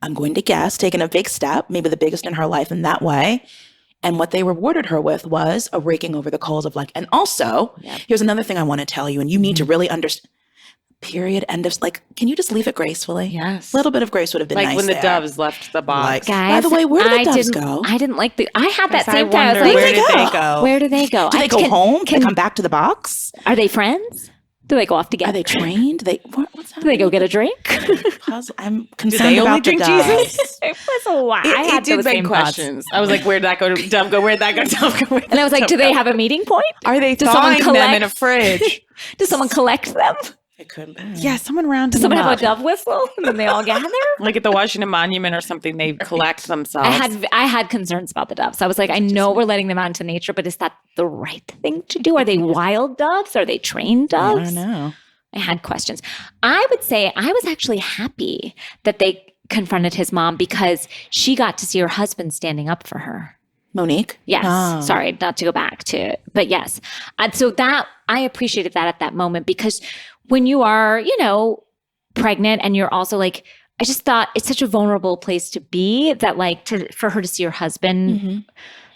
I'm going to guess, taken a big step, maybe the biggest in her life in that way. And what they rewarded her with was a raking over the coals of like, and also, here's another thing I want to tell you, and you need to really understand. Period. End of like, can you just leave it gracefully? Yes. A little bit of grace would have been like nice. Like when there. the doves left the box. Like, guys, by the way, where did the doves go? I didn't like I had that same thought. I was like, Where did they go? Where do they go? Do they go home? Do they come back to the box? Are they friends? Do they go off together? Are they trained? What's Do they go get a drink? I'm concerned about the Jesus? It was a while. I had did those beg same questions. I was like, where'd that go? Dove go? Where'd that go? Dove go? And I was like, do they have a meeting point? Are they thawing them in a fridge? Does someone collect them? It could be. Yeah, someone rounded Does someone have a dove whistle and then they all gather? Like at the Washington Monument or something, they collect themselves. I had concerns about the doves. I was like, I know we're letting them out into nature, but is that the right thing to do? Are they wild doves? Are they trained doves? I don't know. I had questions. I would say I was actually happy that they confronted his mom because she got to see her husband standing up for her. Monique? Yes. Oh. Sorry, not to go back to, but yes. And so that I appreciated that at that moment because when you are, pregnant and you're also like, I just thought it's such a vulnerable place to be that like for her to see her husband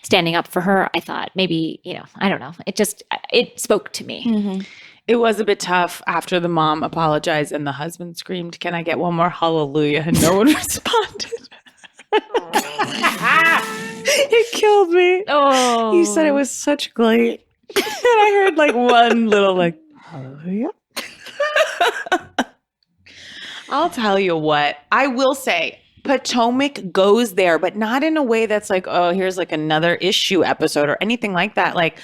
standing up for her, I thought maybe, I don't know. It spoke to me. Mm-hmm. It was a bit tough after the mom apologized and the husband screamed, can I get one more hallelujah? And no one responded. It killed me. Oh. He said it was such great. And I heard like one little like, hallelujah. I'll tell you what, I will say Potomac goes there, but not in a way that's like, oh, here's like another issue episode or anything like that. Like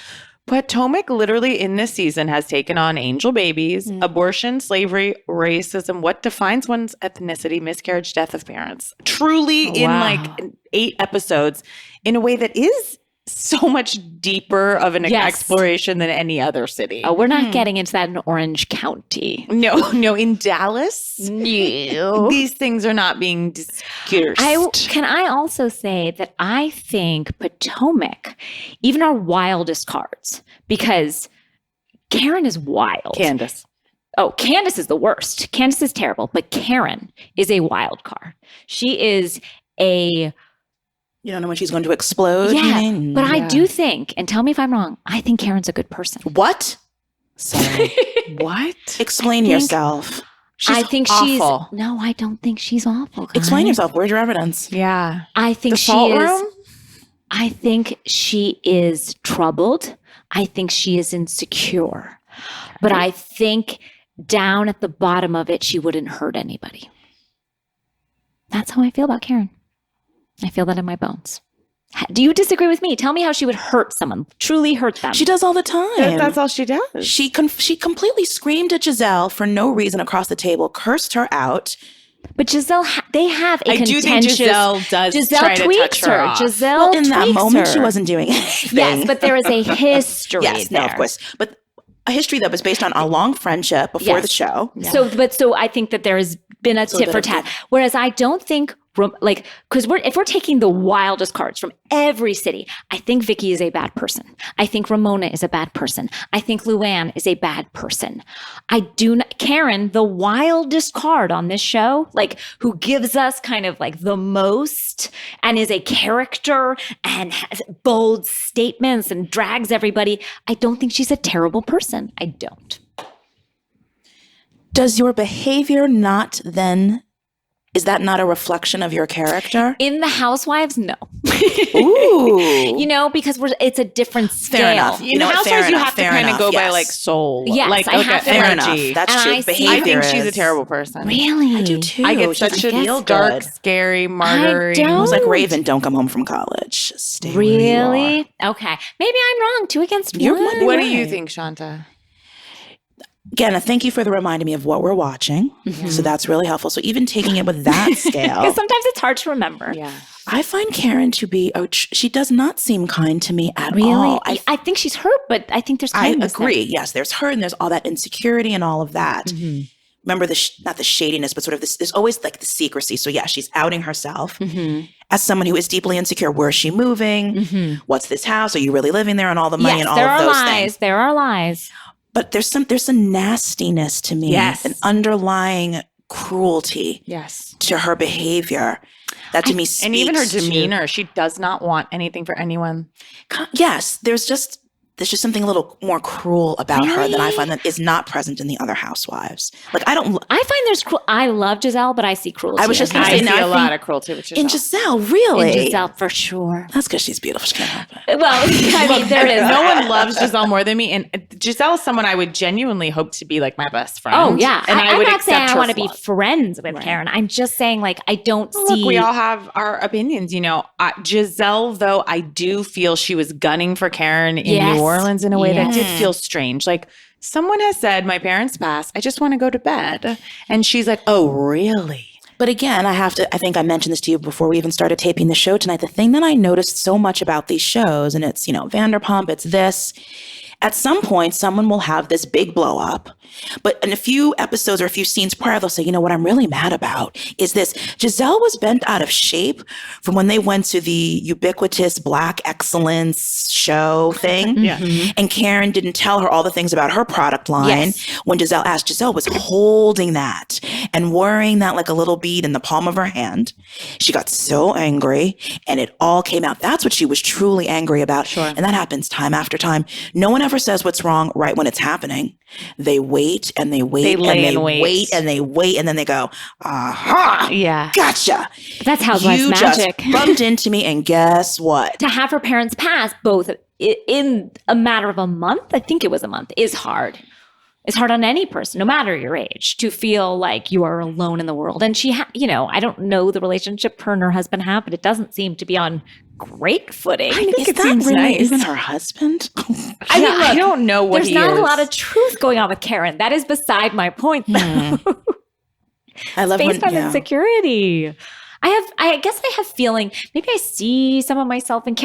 Potomac literally in this season has taken on angel babies, abortion, slavery, racism, what defines one's ethnicity, miscarriage, death of parents. Truly in like 8 episodes in a way that is so much deeper of an exploration than any other city. Oh, we're not getting into that in Orange County. No, in Dallas, these things are not being discussed. Can I also say that I think Potomac, even our wildest cards, because Karen is wild. Candace. Oh, Candace is the worst. Candace is terrible, but Karen is a wild card. She is a... You don't know when she's going to explode? Yeah, but I do think, and tell me if I'm wrong, I think Karen's a good person. What? Sorry. What? Explain yourself. I think awful. No, I don't think she's awful. Guys. Explain yourself. Where's your evidence? Yeah. I think The salt she is. room? I think she is troubled. I think she is insecure. But I think down at the bottom of it, she wouldn't hurt anybody. That's how I feel about Karen. I feel that in my bones. Do you disagree with me? Tell me how she would hurt someone, truly hurt them. She does all the time. That's all she does. She completely screamed at Giselle for no reason across the table, cursed her out. But Giselle, they have a I do think contentious... Giselle does Giselle try to tweaks touch her off. Giselle In that tweaks moment, her. she wasn't doing anything. Yes, but there is a history Yes, no, there. of course. But a history that was based on a long friendship before Yes. the show. Yeah. So I think that there has been a tit bit for of tat. Whereas I don't think, because if we're taking the wildest cards from every city, I think Vicky is a bad person. I think Ramona is a bad person. I think Luann is a bad person. I do not, Karen, the wildest card on this show, like who gives us kind of like the most and is a character and has bold statements and drags everybody. I don't think she's a terrible person. I don't. Does your behavior not then, is that not a reflection of your character? In the Housewives, no. Ooh. You know, because it's a different scale. Fair enough. In the what? housewives, Fair you enough, have to fair kind of enough, go by yes. like soul. Yes, like I look have at to- Fair energy. enough. That's And true. I see- Behavior I think she's a is- terrible person. Really? I do too. I get She such doesn't a feel dark, good. scary, martyring. don't. It was like Raven, don't come home from college. Stay where you Really? are. Okay. Maybe I'm wrong. 2 against You're 1. might be What right. do you think, Shawnta? Again, thank you for the reminding me of what we're watching. So that's really helpful. So even taking it with that scale, Because sometimes it's hard to remember. Yeah. I find Karen to be, she does not seem kind to me at Really? all. I think she's hurt, but I think there's I kindness there. agree. Yes, there's her and there's all that insecurity and all of that. Mm-hmm. Remember not the shadiness, but sort of this, there's always like the secrecy. So yeah, she's outing herself as someone who is deeply insecure. Where is she moving? What's this house? Are you really living there? And all the money Yes, and all there of are those lies. things. There are lies. But there's a nastiness to me. Yes. An underlying cruelty Yes. to her behavior. That to me speaks And even her to- demeanor, she does not want anything for anyone. Yes, there's just something a little more cruel about her than I find that is not present in the other housewives. Like I find there's I love Giselle, but I see cruelty. I was just in her. gonna I say, see now I a lot think- of cruelty with in Giselle, really. In Giselle for sure. That's because she's beautiful. She can't help it. Well, I mean, there is. No one loves Giselle more than me. And Giselle is someone I would genuinely hope to be like my best friend. Oh yeah, And I I'm would not saying accept I her want to be flaws. friends with Karen. I'm just saying like I don't Well, see. Look, we all have our opinions, you know. Giselle, though, I do feel she was gunning for Karen in Yes. New Orleans in a way that did Yes. feel strange. Like someone has said, my parents passed. I just want to go to bed. And she's like, oh, really? But again, I think I mentioned this to you before we even started taping the show tonight. The thing that I noticed so much about these shows, and it's, Vanderpump, it's this. At some point, someone will have this big blow up. But in a few episodes or a few scenes prior, they'll say, what I'm really mad about is this. Giselle was bent out of shape from when they went to the ubiquitous Black excellence show thing. Yeah. And Karen didn't tell her all the things about her product line. Yes. When Giselle asked, Giselle was holding that and wearing that like a little bead in the palm of her hand. She got so angry and it all came out. That's what she was truly angry about. Sure. And that happens time after time. No one ever says what's wrong right when it's happening. They wait and they wait They and lay they in wait. wait and they wait and then they go, aha, Yeah. gotcha. That's Housewives You magic. just bumped into me and guess what? To have her parents pass both in a matter of a month, I think it was a month, is hard. It's hard on any person, no matter your age, to feel like you are alone in the world. And she, I don't know the relationship her and her husband have, but it doesn't seem to be on great footing. Is it that seems really nice. even her husband? I mean, I look, don't know what there's he not is. a lot of truth going on with Karen. That is beside my point, though. I love Based when, on insecurity. I guess I have feeling, maybe I see some of myself in,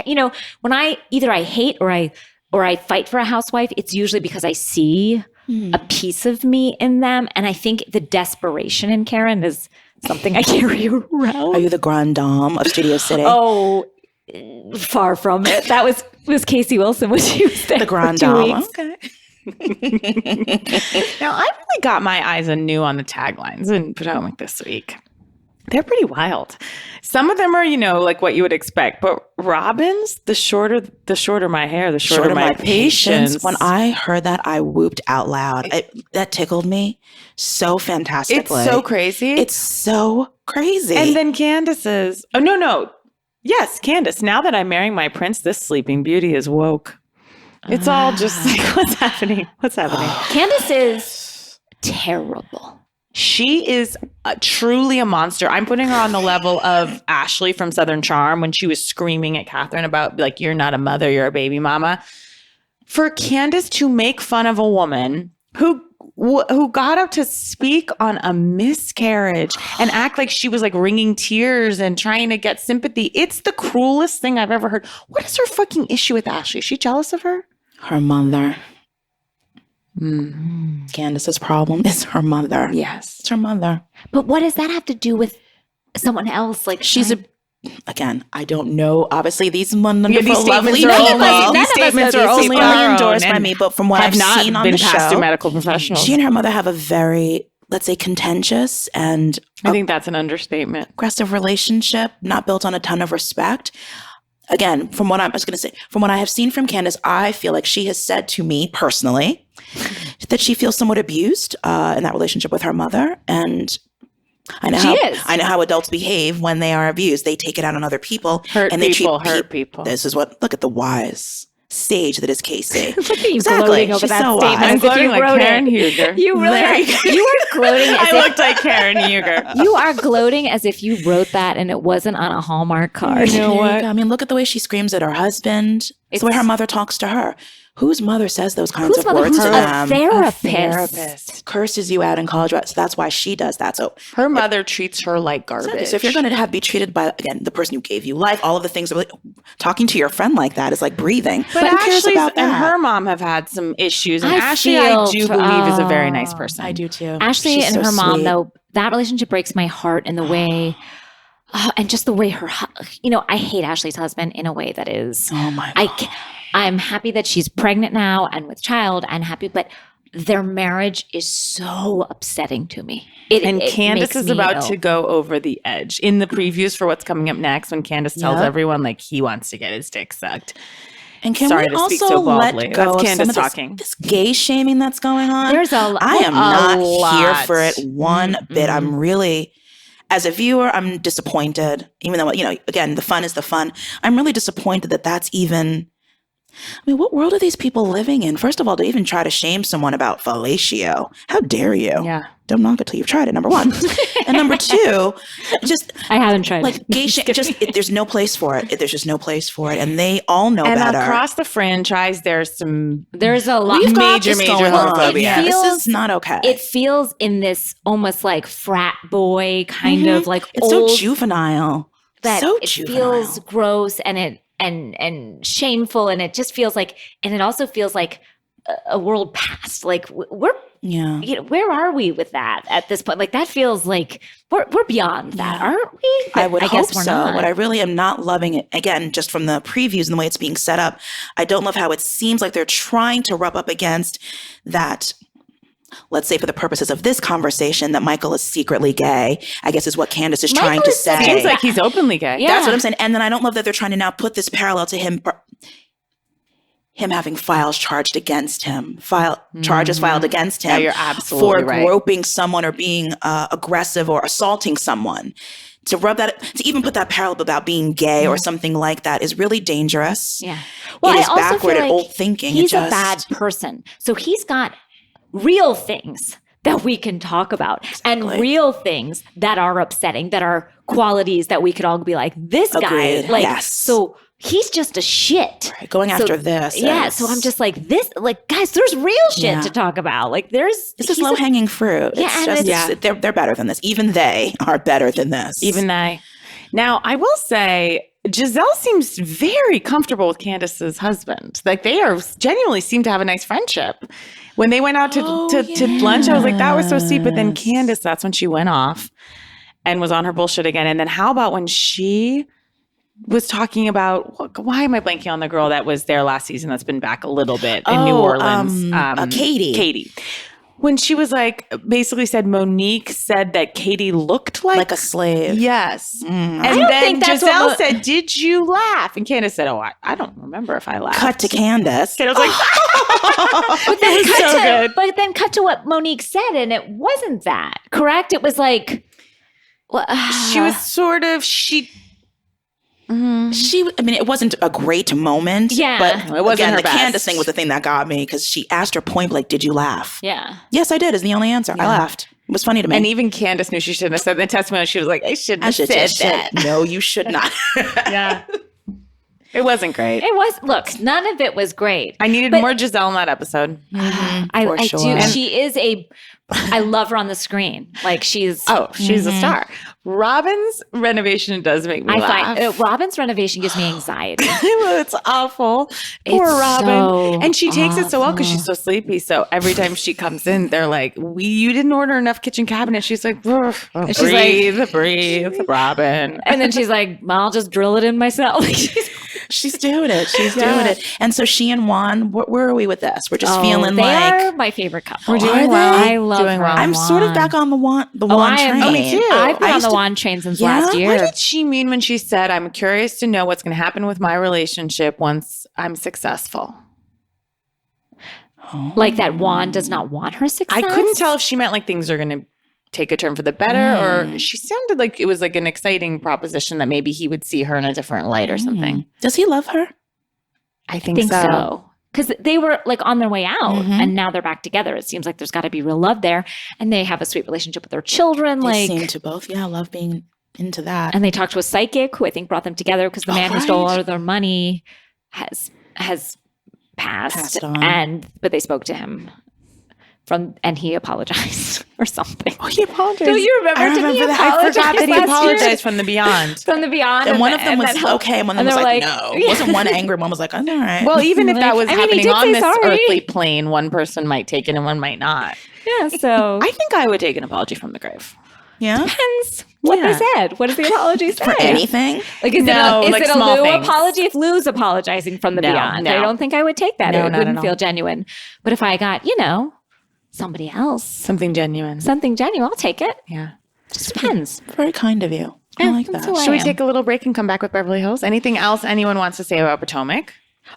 when I hate or I fight for a housewife, it's usually because I see a piece of me in them. And I think the desperation in Karen is something I carry around. Are you the grande dame of Studio City? Oh, far from it. That was Casey Wilson when she was there the grande for 2 dame. weeks. Okay. Now, I really got my eyes anew on the taglines in Potomac this week. They're pretty wild. Some of them are, like what you would expect. But Robin's, the shorter my hair, the shorter my patience. When I heard that, I whooped out loud. That tickled me so fantastically. It's so crazy. It's so crazy. And then Candace's, no. Yes, Candace, now that I'm marrying my prince, this sleeping beauty is woke. It's all just like, what's happening? Candace is terrible. She is truly a monster. I'm putting her on the level of Ashley from Southern Charm when she was screaming at Catherine about, like, you're not a mother, you're a baby mama. For Candace to make fun of a woman who got up to speak on a miscarriage and act like she was like wringing tears and trying to get sympathy. It's the cruelest thing I've ever heard. What is her fucking issue with Ashley? Is she jealous of her? Her mother. Candace's problem is her mother. Yes. It's her mother. But what does that have to do with someone else? Like, again, I don't know. Obviously, these wonderful, these lovely statements are only endorsed by me, but from what I've seen on the show, medical professionals. She and her mother have a very, let's say, contentious and I think that's an understatement. Aggressive relationship, not built on a ton of respect. Again, from what I have seen from Candace, I feel like she has said to me personally that she feels somewhat abused in that relationship with her mother. And I know how adults behave when they are abused. They take it out on other people. Hurt people. Look at the wise sage that is Casey. Look at you gloating over She's that so statement. wise. I'm gloating like Karen Huger. You really are. You are gloating as I looked like Karen Huger. You are gloating as if you wrote that and it wasn't on a Hallmark card. You know what? I mean, look at the way she screams at her husband. It's the way her mother talks to her. Whose mother says those kinds of words to them? A therapist. Curses you out in college. So that's why she does that. So her mother treats her like garbage. Exactly. So if you're going to be treated by, again, the person who gave you life, all of the things, really, talking to your friend like that is like breathing. But who cares about that? And her mom have had some issues. And Ashley, I do believe, is a very nice person. I do too. Ashley She's and so her mom, sweet. though, that relationship breaks my heart in the way... and just the way I hate Ashley's husband in a way that is... Oh my God. I'm happy that she's pregnant now and with child and happy, but their marriage is so upsetting to me. And Candace is about to go over the edge. In the previews for what's coming up next, when Candace tells everyone like he wants to get his dick sucked. And can Sorry we to speak also so baldly. let go That's of Candace some of talking. this gay shaming that's going on? I am not here for it one bit. I'm really... As a viewer, I'm disappointed, even though, again, the fun is the fun. I'm really disappointed that that's even... I mean, what world are these people living in? First of all, to even try to shame someone about fellatio. How dare you? Yeah. Don't knock it till you've tried it, number one. And number two, I haven't tried like, gay shame, there's no place for it. There's just no place for it. And they all know better. And across the franchise, there's a lot We've got major this going on. homophobia. Yeah, this is not okay. It feels in this almost like frat boy kind of like it's old, so juvenile. that so it juvenile. feels gross and shameful, and it just feels like, and it also feels like a world past. Like where are we with that at this point? Like that feels like we're beyond that, aren't we? I would hope guess we're so. not. But I really am not loving it. Again, just from the previews and the way it's being set up, I don't love how it seems like they're trying to rub up against that. Let's say for the purposes of this conversation that Michael is secretly gay, I guess is what Candace is trying to say. Seems like he's openly gay. Yeah. That's what I'm saying. And then I don't love that they're trying to now put this parallel to him having files charged against him, charges filed against him. Yeah, you're absolutely for right. groping someone or being aggressive or assaulting someone. To even put that parallel about being gay or something like that is really dangerous. Yeah. Well, it is I also backward feel and like old thinking. He's a bad person. So he's got real things that we can talk about and real things that are upsetting, that are qualities that we could all be like, this guy, like, yes. So he's just a shit. Right. Going after this. Yeah. So I'm just like, guys, there's real shit to talk about. Like this is low hanging fruit. Yeah, they're better than this. Even they are better than this. Even they. Now, I will say, Giselle seems very comfortable with Candace's husband. Like they genuinely seem to have a nice friendship. When they went out to lunch, I was like, that was so sweet. But then Candace, that's when she went off and was on her bullshit again. And then how about when she was talking about, why am I blanking on the girl that was there last season that's been back a little bit in New Orleans? Katie. When she was like, basically said Monique said that Katie looked like a slave. Yes. And I don't then think that's Giselle what said, did you laugh? And Candace said, I don't remember if I laughed. Cut to Candace. And I was like, But then, so good. But then cut to what Monique said, and it wasn't that. Correct? It was like, she was sort of, it wasn't a great moment. Yeah. But it wasn't again, her the best. Candace thing was the thing that got me because she asked her point blank, did you laugh? yeah. Yes, I did is the only answer. I laughed. It was funny to me. and even Candace knew she shouldn't have said the testimony. She was like, I shouldn't have should said just that. say, no, you should not. Yeah. It wasn't great. It was, look, none of it was great. I needed more Giselle in that episode. I sure. do. She is I love her on the screen. Like she's She's a star. Robin's renovation does make me laugh. Robin's renovation gives me anxiety. It's awful. Poor It's Robin. so And she takes it so well because she's so sleepy. So every time she comes in, they're like, you didn't order enough kitchen cabinets. She's like, breathe, Robin. And then she's like, I'll just drill it in myself. She's doing it. She's doing it. And so she and Juan, where are we with this? We're just feeling they like are my favorite couple. We're doing Are well. they? I love Doing her. well. I'm sort of back on the Juan train. Oh, me too. I've been I on used the to- Juan train since Yeah? last year. What did she mean when she said, I'm curious to know what's going to happen with my relationship once I'm successful? Like that Juan does not want her success. I couldn't tell if she meant like things are going to take a turn for the better or she sounded like it was like an exciting proposition that maybe he would see her in a different light or something. Does he love her? I I think so. Because they were like on their way out and now they're back together. It seems like there's got to be real love there. And they have a sweet relationship with their children. They seem to both, love being into that. And they talked to a psychic who I think brought them together because the man who stole all of their money has passed on. But they spoke to him and he apologized or something. Oh, he apologized. Don't you remember? I Didn't remember he that. I forgot that he last year? apologized from the beyond. From the beyond. And one of them was that helped. okay, and one of And them was they like, were no. yeah. Wasn't one angry? One was like, I'm all right. Well, even if that was he happening did on say this sorry. earthly plane, one person might take it and one might not. Yeah, so I think I would take an apology from the grave. yeah. depends what they said. What does the apology say? For anything? Like, is No, it like a small Lou things. apology? If Lou's apologizing from the beyond, no. I don't think I would take that. No, It not wouldn't at feel all. genuine. But if I got, somebody else, Something genuine. something genuine, I'll take it. Yeah. Just depends. Very kind of you. I like that's that. who I Should we am. take a little break and come back with Beverly Hills? Anything else anyone wants to say about Potomac?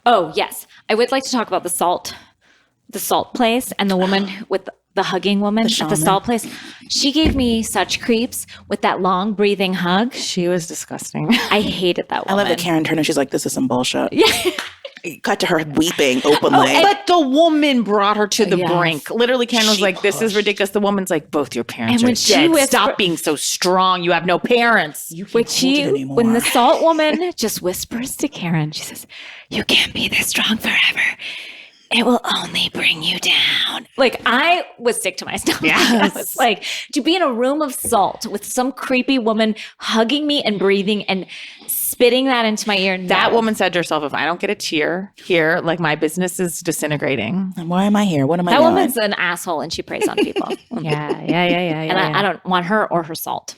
Oh, yes. I would like to talk about the salt place and the woman with the hugging woman at the shaman. salt place. She gave me such creeps with that long breathing hug. She was disgusting. I hated that I woman. love that Karen Turner. She's like, this is some bullshit. Yeah. Cut to her weeping openly. But the woman brought her to the Yes. brink. Literally, Karen was She like, this is pushed. ridiculous. The woman's like, both your parents And when are she dead. whispered- Stop being so strong. You have no parents. When the salt woman just whispers to Karen, she says, "You can't be this strong forever. It will only bring you down." Like, I was sick to my stomach. Yes. I was like, to be in a room of salt with some creepy woman hugging me and breathing and spitting that into my ear. No. That woman said to herself, if I don't get a tear here, like my business is disintegrating. And why am I here? What am I That doing? woman's an asshole and she preys on people. Yeah. And I don't want her or her salt.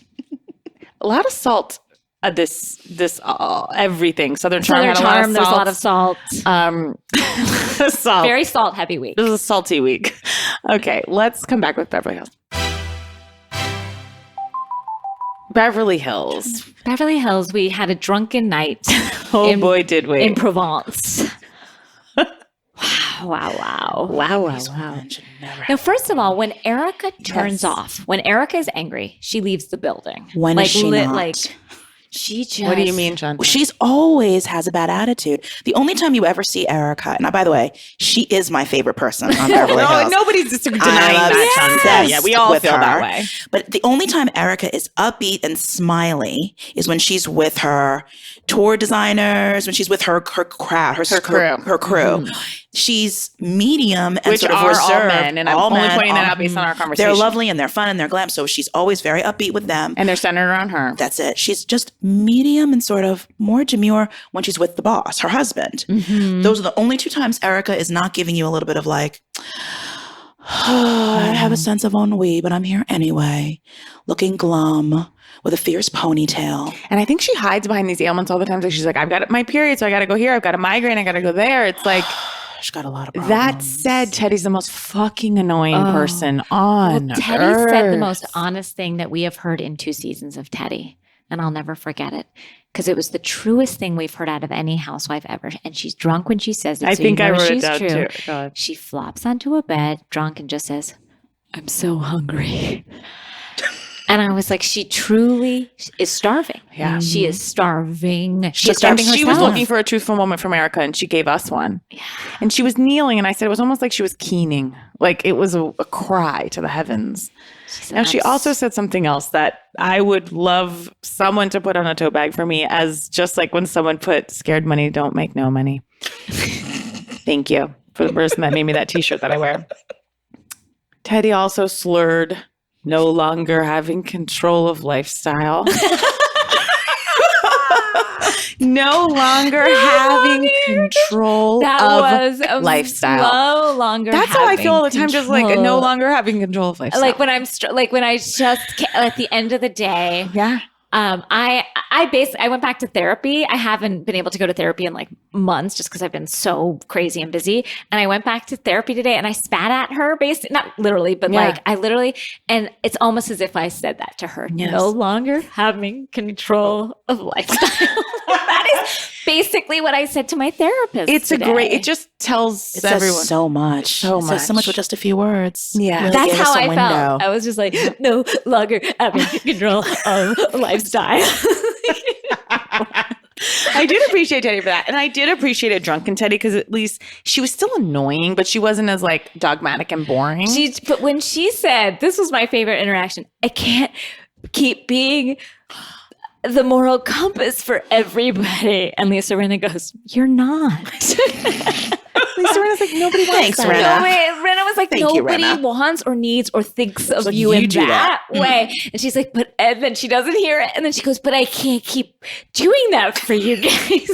A lot of salt. This everything. Southern Charm Southern had Charm, there's a lot of salt. Salt. Very salt heavy week. This is a salty week. Okay, let's come back with Beverly Hills. Beverly Hills. Beverly Hills, we had a drunken night. Oh in- boy, did we. in Provence. Wow. Women should never Now, first of all, when Erica turns off, when Erica is angry, she leaves the building. When is she not? Like, she just. What do you mean, Shawnta? She's always has a bad attitude. The only time you ever see Erica, and by the way, she is my favorite person on Beverly Hills. Nobody's denying I'm that, Shawnta. obsessed Yeah, we all with feel her. that way. But the only time Erica is upbeat and smiley is when she's with her tour designers, when she's with her crowd, her crew. Her crew. She's medium and Which sort of are reserved. all men, and I'm only men, pointing that all- out based on our conversation. They're lovely and they're fun and they're glam. So she's always very upbeat with them. And they're centered around her. That's it. She's just medium and sort of more demure when she's with the boss, her husband. Mm-hmm. Those are the only two times Erica is not giving you a little bit of like, I have a sense of ennui, but I'm here anyway, looking glum with a fierce ponytail. And I think she hides behind these ailments all the time. So she's like, I've got my period, so I got to go here. I've got a migraine, I got to go there. It's like, She's got a lot of problems. that said, Teddy's the most fucking annoying person on Teddy earth. said the most honest thing that we have heard in 2 seasons of Teddy. And I'll never forget it because it was the truest thing we've heard out of any housewife ever. And she's drunk when she says it. I so think you know I wrote she's it down true. too. God. She flops onto a bed, drunk, and just says, I'm so hungry. And I was like, she truly is starving. Yeah. She is starving. She's And starving she herself. was looking for a truthful moment from Erica, and she gave us one. Yeah. And she was kneeling, and I said it was almost like she was keening, like it was a cry to the heavens. Now, she also said something else that I would love someone to put on a tote bag for me, as just like when someone put "scared money don't make no money." Thank you for the person that made me that T-shirt that I wear. Teddy also slurred, no longer having control of lifestyle. No longer having control of lifestyle. No longer. That's how I feel all the time. control. Just like no longer having control of lifestyle. Like when I'm like when I just at the end of the day. Yeah. I basically I went back to therapy. I haven't been able to go to therapy in like months just because I've been so crazy and busy. And I went back to therapy today and I spat at her, basically not literally, but like I literally, and it's almost as if I said that to her. Yes. No longer having control of lifestyle. That is basically what I said to my therapist. It's today. it just tells It everyone says so much. So It says so much with just a few words. Yeah. Really That's gave us how a I window. felt. I was just like, no longer having control of lifestyle. I did appreciate Teddy for that. And I did appreciate a drunken Teddy because at least she was still annoying, but she wasn't as like dogmatic and boring. But when she said, this was my favorite interaction, I can't keep being the moral compass for everybody. And Lisa Rinna goes, you're not. Lisa Rinna's like, nobody wants Thanks, that. Rinna. No, Rinna was like, Thank you, nobody Rinna. wants or needs or thinks of like, you you in do that that. way. And she's like, and then she doesn't hear it. And then she goes, but I can't keep doing that for you guys.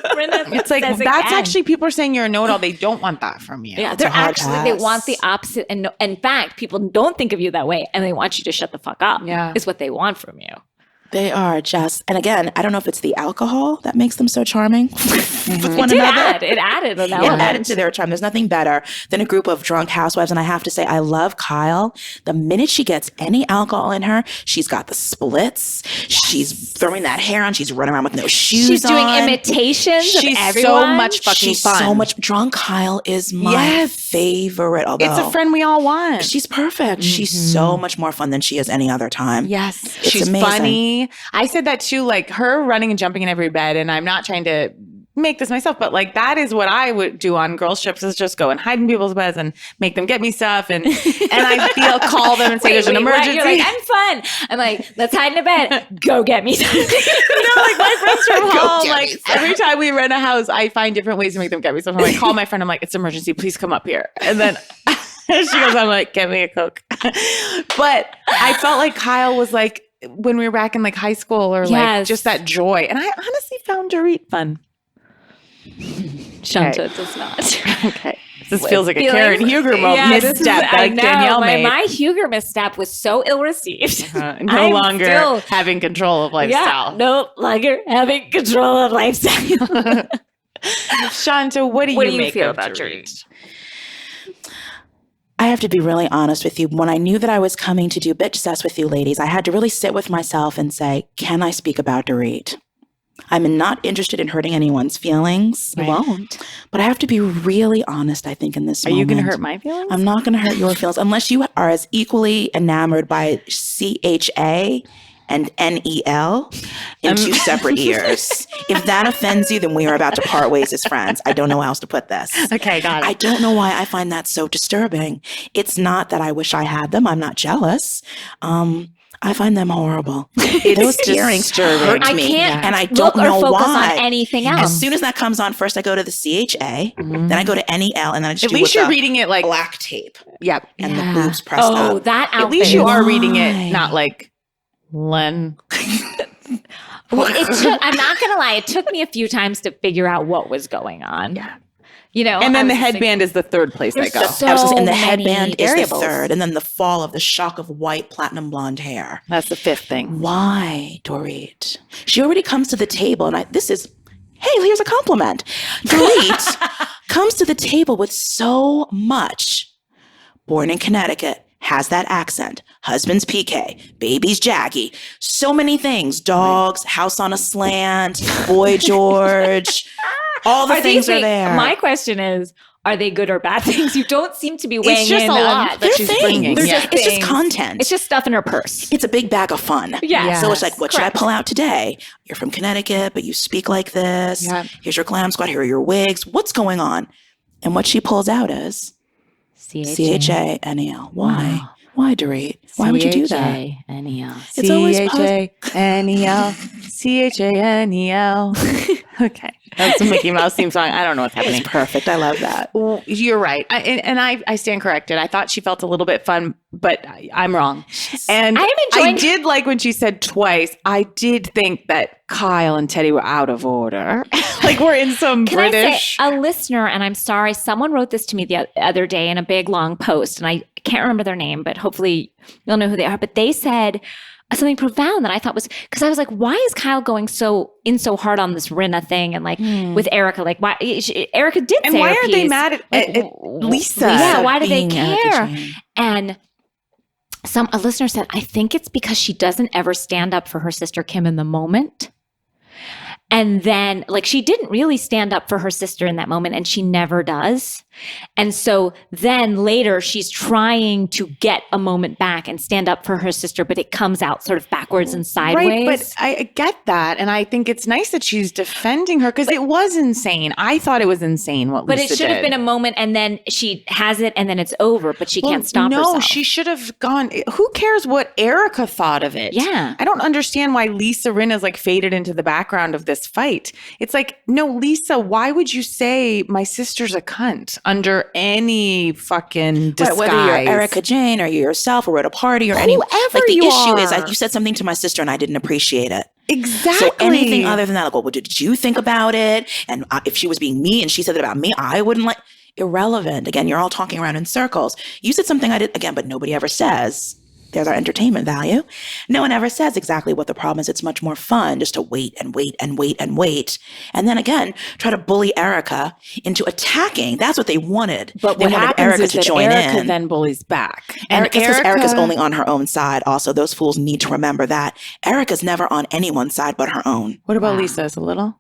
Rinna It's like, says that's again. actually, people are saying you're a know-it-all. They don't want that from you. Yeah, It's a they're hard actually, they want the pass. opposite. And in fact, people don't think of you that way and they want you to shut the fuck up. Yeah. Is what they want from you. They are just, and again, I don't know if it's the alcohol that makes them so charming with one It did another. it added an Yeah, element. added to their charm. There's nothing better than a group of drunk housewives. And I have to say, I love Kyle. The minute she gets any alcohol in her, she's got the splits. She's throwing that hair on. She's running around with no shoes She's doing on. imitations She's of so everyone. much fucking She's fun. so much. Drunk Kyle is my Yes. favorite. Although It's a friend we all want. she's perfect. She's so much more fun than she is any other time. Yes. It's She's amazing. funny. I said that too, like her running and jumping in every bed. And I'm not trying to make this myself, but like that is what I would do on girls' trips is just go and hide in people's beds and make them get me stuff. And I call them and say there's an emergency. You're like, I'm fun. I'm like, let's hide in a bed. Go get me something. Like my friends from Go home, get like me some. every time we rent a house, I find different ways to make them get me something. I call my friend, I'm like, it's an emergency, please come up here. And then she goes, I'm like, get me a Coke. But I felt like Kyle was like, when we were back in like high school or like Yes. just that joy. And I honestly found Dorit fun. Shawnta does not. Okay. This feels like a Feelings- Karen Huger moment. Yeah, this is- Misstep I like know. Danielle made. My Huger misstep was so ill-received. No I'm longer still- having control of lifestyle. Yeah, no longer having control of lifestyle. Shawnta, what do you make feel of about Dorit? I have to be really honest with you. When I knew that I was coming to do Bitch Cess with you ladies, I had to really sit with myself and say, can I speak about Dorit? I'm not interested in hurting anyone's feelings. You won't. But I have to be really honest, I think, in this Are moment. you going to hurt my feelings? I'm not going to hurt your feelings unless you are as equally enamored by CHA and NEL in two separate ears. If that offends you, then we are about to part ways as friends. I don't know how else to put this. Okay, got it. I don't know why I find that so disturbing. It's not that I wish I had them. I'm not jealous. I find them horrible. Those earrings hurt I me, can't and I don't look know or focus why. on anything else. As soon as that comes on, first I go to the CHA, then I go to NEL, and then I just At do least with you're the reading it like, black tape yep. and the boobs pressed Oh, up. that outfit. At least you are reading Why? it, not like Len. Well, I'm not going to lie. It took me a few times to figure out what was going on. Yeah. You know, And then the I was just headband is the third place they go. so and the many headband is the variables. third. And then the fall of the shock of white platinum blonde hair. That's the fifth thing. Why, Dorit? She already comes to the table, and hey, here's a compliment. Dorit comes to the table with so much. Born in Connecticut, has that accent. Husband's PK, baby's Jackie. So many things. Dogs, house on a slant, Boy George. All the things are there. My question is, are they good or bad things? You don't seem to be weighing It's just in a lot that They're she's things. bringing. They're Yeah. just, it's just Things. content. It's just stuff in her purse. It's a big bag of fun. Yeah. So it's like, what should I Correct. pull out today? You're from Connecticut, but you speak like this. Yeah. Here's your glam squad. Here are your wigs. What's going on? And what she pulls out is CHANEL. Why? Wow. Why, Dorit? Why would you do that? CHANEL. It's always CHANEL. CHANEL. Okay. That's a Mickey Mouse theme song. I don't know what's happening. It's perfect. I love that. Well, you're right. I stand corrected. I thought she felt a little bit fun, but I'm wrong. And I am I enjoying- did like when she said twice, I did think that Kyle and Teddy were out of order. Like we're in some Can British. I say, a listener, and I'm sorry, someone wrote this to me the other day in a big long post, and I can't remember their name, but hopefully you'll know who they are. But they said something profound that I thought was, because I was like, why is Kyle going so hard on this Rinna thing and like with Erica? Like, why Erica did And say why her aren't they piece. mad at Lisa? Yeah, why do they Being Erica care? Jane. And a listener said, I think it's because she doesn't ever stand up for her sister Kim in the moment. And then, like, she didn't really stand up for her sister in that moment, and she never does. And so then later, she's trying to get a moment back and stand up for her sister, but it comes out sort of backwards and sideways. Right, but I get that. And I think it's nice that she's defending her because it was insane. I thought it was insane what But Lisa it should have did. been a moment, and then she has it, and then it's over, but she can't stop herself. No, she should have gone. Who cares what Erica thought of it? Yeah. I don't understand why Lisa Rinna's like faded into the background of this fight. It's like, no, Lisa, why would you say my sister's a cunt under any fucking disguise? Whether you're Erica Jane or you yourself or at a party or any, Whoever like the you issue is are. like you said something to my sister and I didn't appreciate it. Exactly. So anything other than that, like, well, what did you think about it? And if she was being me and she said it about me, I wouldn't like. Irrelevant. Again, you're all talking around in circles. You said something I did again, but nobody ever says. There's our entertainment value. No one ever says exactly what the problem is. It's much more fun just to wait and wait and wait and wait. And then again, try to bully Erica into attacking. That's what they wanted. But They what wanted happens Erica is to that join Erica in. then bullies back. And because Erica's only on her own side. Also, those fools need to remember that Erica's never on anyone's side but her own. What about Lisa's a little?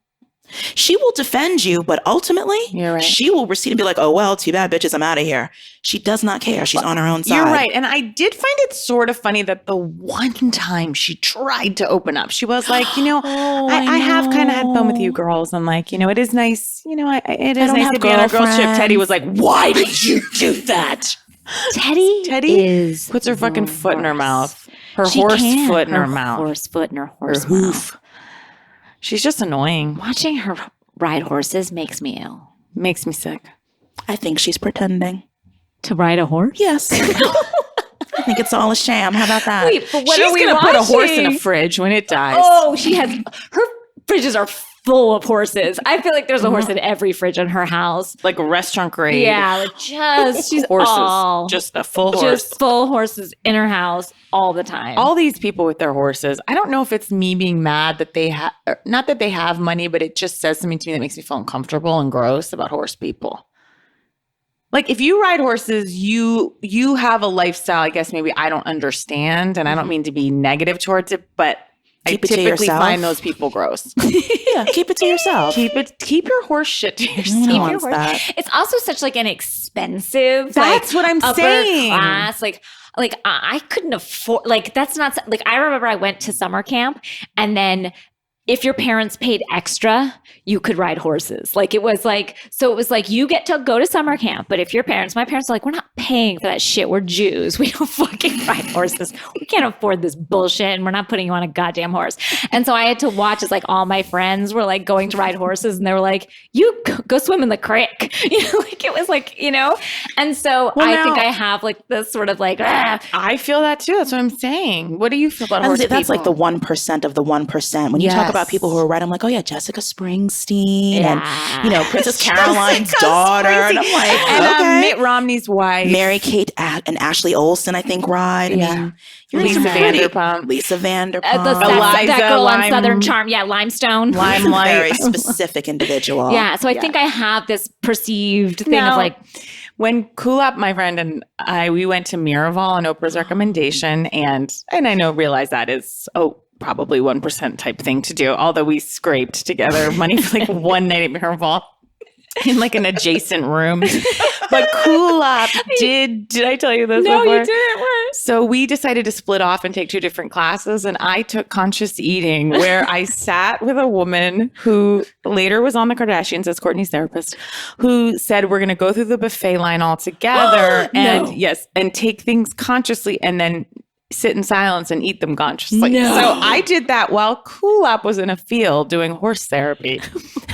She will defend you, but ultimately, You're right. she will recede and be like, oh, well, too bad, bitches, I'm out of here. She does not care. She's on her own side. You're right. And I did find it sort of funny that the one time she tried to open up, she was like, I have kind of had fun with you girls. And like, it is nice. It is don't nice have to be on a girls trip. girlfriends. Teddy was like, why did you do that? Teddy Teddy puts her fucking foot in her mouth. Her horse foot in her mouth. Horse foot in her Her horse hoof. mouth. She's just annoying. Watching her ride horses makes me ill. Makes me sick. I think she's pretending. To ride a horse? Yes. I think it's all a sham. How about that? Wait, but what She's are we going to put a horse in a watching? fridge when it dies. Oh, her fridges are full of horses. I feel like there's a horse in every fridge in her house. Like a restaurant grade. Yeah, like she's horses. all Just a full horse. just full horses in her house all the time. All these people with their horses. I don't know if it's me being mad that they have, not that they have money, but it just says something to me that makes me feel uncomfortable and gross about horse people. Like if you ride horses, you have a lifestyle, I guess maybe I don't understand, and I don't mean to be negative towards it, but Keep it I to typically yourself. find those people gross. Yeah, keep it to yourself. Keep your horse shit to yourself. No one Keep your wants horse- that. It's also such like an expensive. That's like, what I'm upper saying. Class, like I couldn't afford. Like that's not like I remember I went to summer camp and then. If your parents paid extra, you could ride horses. Like it was like you get to go to summer camp, but if my parents are like, we're not paying for that shit. We're Jews. We don't fucking ride horses. We can't afford this bullshit and we're not putting you on a goddamn horse. And so I had to watch as like all my friends were like going to ride horses and they were like, you go swim in the creek. Like it was like, and so I think I have like this sort of like, I feel that too. That's what I'm saying. What do you feel about horse That's people? like the 1% of the 1%. When you talk about people who are right, I'm like, oh yeah, Jessica Springsteen Yeah. and, Princess Caroline's daughter. And I'm like, And okay. Mitt Romney's wife. Mary-Kate and Ashley Olsen, I think, ride. I mean, you're Lisa some pretty- Vanderpump. Lisa Vanderpump. that girl on Lime- Southern Charm. Yeah, Limestone. Limelight. Very specific individual. Yeah, so I think I have this perceived thing of like, when Kulap, my friend, and we went to Miraval on Oprah's recommendation, and I realize that is probably 1% type thing to do. Although we scraped together money for like one night at Miraval in like an adjacent room. But Kulap did I tell you this? no, before? you didn't. What? So we decided to split off and take 2 different classes, and I took conscious eating, where I sat with a woman who later was on the Kardashians as Kourtney's therapist, who said we're going to go through the buffet line all together and take things consciously, and then sit in silence and eat them consciously. No. So I did that while Kulap was in a field doing horse therapy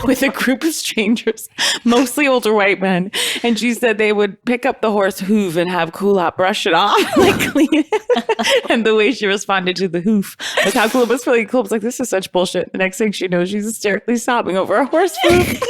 with a group of strangers, mostly older white men. And she said they would pick up the horse hoof and have Kulap brush it off, like clean it. And the way she responded to the hoof, like how Kulap was feeling. Kulap's like, this is such bullshit. The next thing she knows, she's hysterically sobbing over a horse hoof.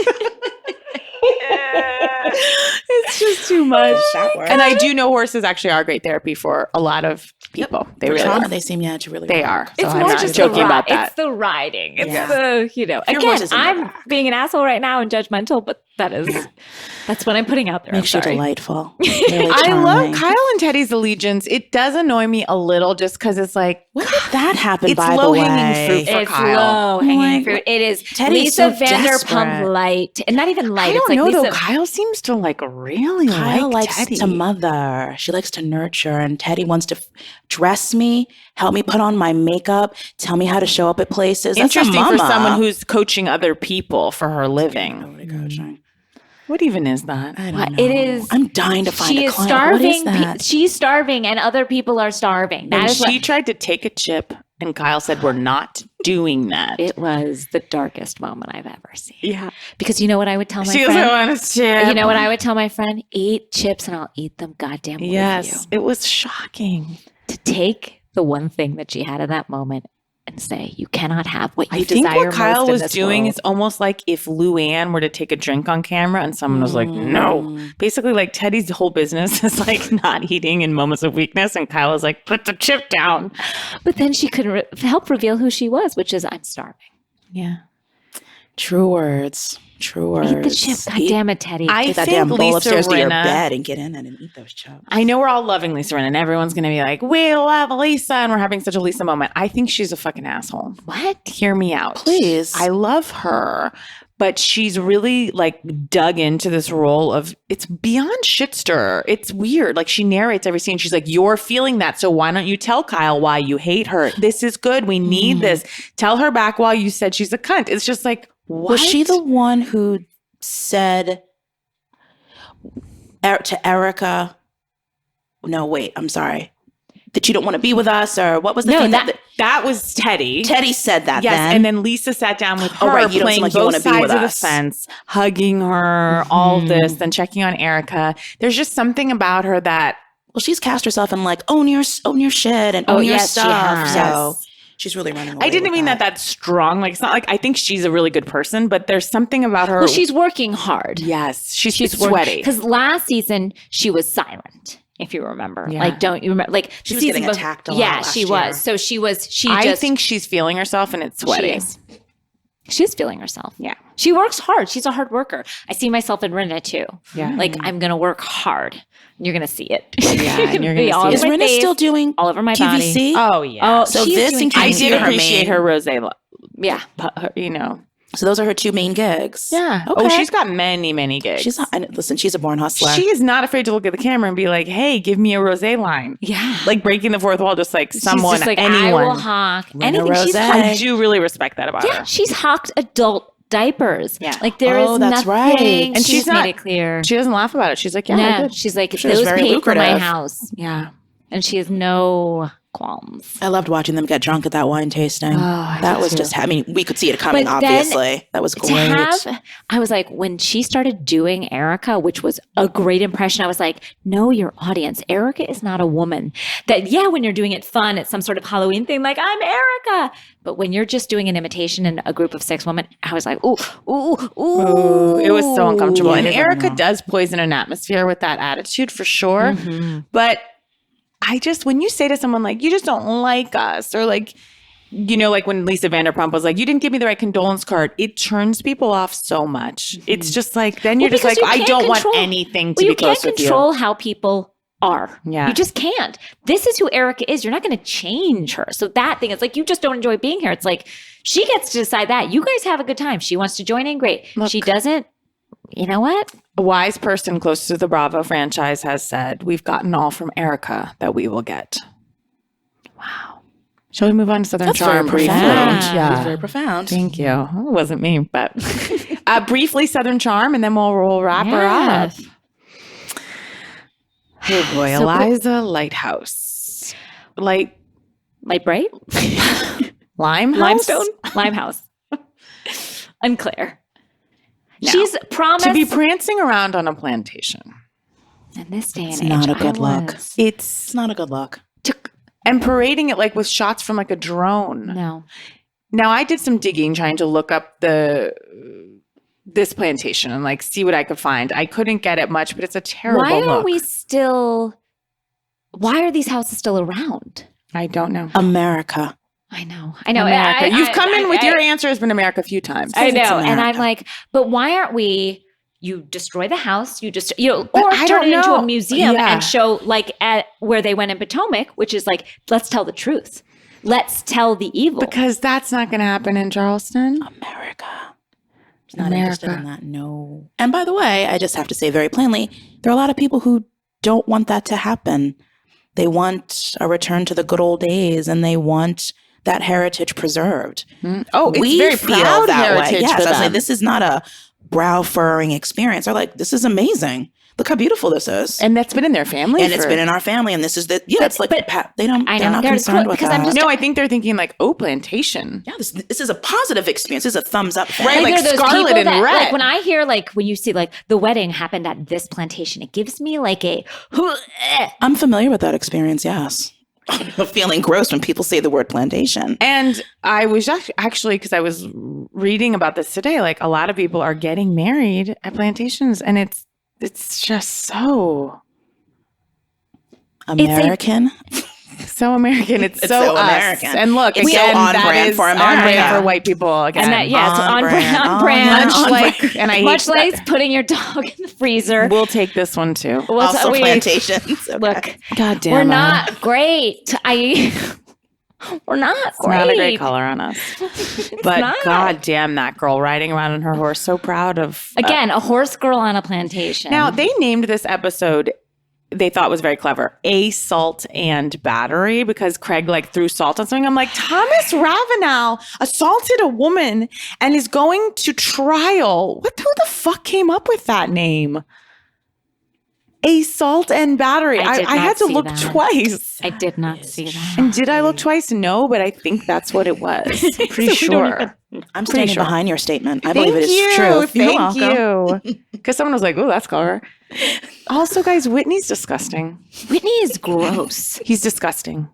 It's just too much. And I do know horses actually are great therapy for a lot of people. They For really trauma, are. they seem to really They work. are. It's So I'm more not just joking about that. It's the riding. It's Yeah. the, Your again, horse isn't I'm that. being an asshole right now and judgmental, but that's what I'm putting out there. Makes I'm you sorry. delightful. Really I love charming. Kyle and Teddy's allegiance. It does annoy me a little just because it's like, When did that happen, It's by the low-hanging way? fruit for It's Kyle. low hanging Like, fruit. It is Teddy's Lisa so Vanderpump desperate. light, and not even light. I It's don't like know Lisa. though. Kyle seems to like really Kyle like likes Teddy. to mother. She likes to nurture. And Teddy wants to dress me, help me put on my makeup, tell me how to show up at places. That's a Interesting for mama. someone who's coaching other people for her living. Totally coaching. What even is that? I don't What? know. It is- I'm dying to find She a is client. starving. What is that? She's starving, and other people are starving. That And is she what. tried to take a chip, and Kyle said, "We're not doing that." It was the darkest moment I've ever seen. Yeah, Because you know what I would tell my she was friend? on a chip. You know what I would tell my friend? Eat chips and I'll eat them goddamn with Yes, you. it was shocking. To take the one thing that she had in that moment and say, you cannot have what you I think desire what Kyle most in was this doing world. is almost like if Luann were to take a drink on camera and someone was like, no. Basically, like Teddy's whole business is like not eating in moments of weakness. And Kyle was like, put the chip down. But then she could help reveal who she was, which is, I'm starving. Yeah. True words. True words. Eat the chip. God damn it, Teddy. I Take that think damn bowl Lisa upstairs to your Rinna- bed and get in it and eat those chips. I know we're all loving Lisa Rinna and everyone's going to be like, we love Lisa. And we're having such a Lisa moment. I think she's a fucking asshole. What? Hear me out. Please. I love her, but she's really like dug into this role of it's beyond shitster. It's weird. Like she narrates every scene. She's like, you're feeling that. So why don't you tell Kyle why you hate her? This is good. We need this. Tell her back while you said she's a cunt. It's just like, what? Was she the one who said to Erica, no, wait, I'm sorry, that you don't want to be with us? Or what was the thing that was Teddy. Teddy said that Yes, then? and then Lisa sat down with her, Oh, right, you don't playing seem like you both wanna be sides with of the us. fence, hugging her, all this, then checking on Erica. There's just something about her that Well, she's cast herself in like, own your shit and own your yes, she stuff. has. So she's really running away I didn't with mean that that's strong. Like it's not like I think she's a really good person, but there's something about her. Well, she's working hard. yes, she's working- sweaty. Because last season she was silent, if you remember. Yeah. Like, don't you remember? Like She the was getting season attacked a lot Yeah, last she year. was. So she was. I think she's feeling herself, and it's sweaty. She's feeling herself. Yeah. She works hard. She's a hard worker. I see myself in Rinna too. Yeah. Like I'm gonna work hard. You're gonna see it. Yeah, and you're gonna be see all it. over Is my Rinna face, still doing all over my body. QVC? Oh yeah. Oh, So she's this doing and I QVC did are her appreciate main- her rosé. Yeah. You know. So those are her two main gigs. Yeah. Okay. Oh, she's got many gigs. Listen, she's a born hustler. She is not afraid to look at the camera and be like, "Hey, give me a rosé line." Yeah. Like breaking the fourth wall, just like someone, she's just like, anyone. I will hawk Rinna anything. She's Rosé. I do really respect that about Yeah, her. she's hawked adult diapers. Yeah. Like there is Oh, that's nothing. right. And she's she's not- made it clear. She doesn't laugh about it. She's like, "Yeah, I No, did." she's like, Sure, it's those very paid for my lucrative. house. Yeah. And she has no qualms. I loved watching them get drunk at that wine tasting. That was just, I mean, we could see it coming, But then obviously. That was great. I was like, when she started doing Erica, which was a great impression, I was like, know your audience. Erica is not a woman. That, yeah, when you're doing it fun, it's some sort of Halloween thing, like, I'm Erica. But when you're just doing an imitation in a group of 6 women, I was like, ooh. It was so uncomfortable. Yeah, And Erica does poison an atmosphere with that attitude for sure. But when you say to someone like, you just don't like us, or like, you know, like when Lisa Vanderpump was like, you didn't give me the right condolence card, it turns people off so much. It's just like, then you're just like, I don't want anything to be close with you. You can't control how people are. Yeah. You just can't. This is who Erica is. You're not going to change her. So that thing is like, you just don't enjoy being here. It's like, she gets to decide that. You guys have a good time. She wants to join in, great. She doesn't. You know what? A wise person close to the Bravo franchise has said, we've gotten all from Erica that we will get. Wow. Shall we move on to Southern Charm very briefly? profound. Yeah. That's very profound. Thank you. It wasn't me, but briefly Southern Charm, and then we'll wrap her up. Oh boy, So Eliza Lighthouse. Light bright? Limehouse? Limestone? Limehouse. Unclear. No. She's promised To be prancing around on a plantation. in this day and It's age. not a good look. was- It's not a good look. And parading it like with shots from like a drone. No. Now I did some digging trying to look up this plantation and like see what I could find. I couldn't get it much, but it's a terrible look. Why are these houses still around? I don't know. America. I know. America. You've come in with your answer has been America a few times. I know. It's And I'm America. like, but why aren't we? You destroy the house, or I turn don't it into know. a museum Yeah. and show like at where they went in Potomac, which is like, let's tell the truth. Let's tell the evil. Because that's not going to happen in Charleston. America. Not interested in that, no. And by the way, I just have to say very plainly, there are a lot of people who don't want that to happen. They want a return to the good old days, and they want that heritage preserved. Oh, it's very proud heritage Yes, for I was like, them. this is not a brow furrowing experience. They're like, this is amazing. Look how beautiful this is. And that's been in their family. And it's been in our family, and this is the it's like they don't. I know. They're not They're concerned cool, with because that. I'm just- No, I think they're thinking like, oh, plantation. Yeah, this is a positive experience. This is a thumbs up thing. Right, like there are those scarlet people and red. Like when I hear like when you see like the wedding happened at this plantation, it gives me like a I'm familiar with that experience. Yes, feeling gross when people say the word plantation. And I was actually, because I was reading about this today, like a lot of people are getting married at plantations, and it's just so American. so American. It's, It's so so us. American. And look, It's again, so on that brand is for on America. brand for white people again. and that it's on brand. Much on like, brand. and I Much hate like putting your dog in the freezer. we'll take this one too. Also plantations. Okay. Look, God damn, we're not great. We're not It's great. not a great color on us. But not. God damn that girl riding around on her horse, so proud of. Again, a horse girl on a plantation. Now, they named this episode, they thought was very clever, Assault and Battery, because Craig like threw salt on something. I'm like, Thomas Ravenel assaulted a woman and is going to trial. Who the fuck came up with that name? Assault and Battery. I did I not had to see look that. twice. I did not see that. And did I look twice? No, but I think that's what it was. Pretty sure. I'm standing sure. behind your statement. I Thank believe it is you. true. You're Thank welcome. you. Because someone was like, oh, that's clever. Also, guys, Whitney's disgusting. Whitney is gross. He's disgusting.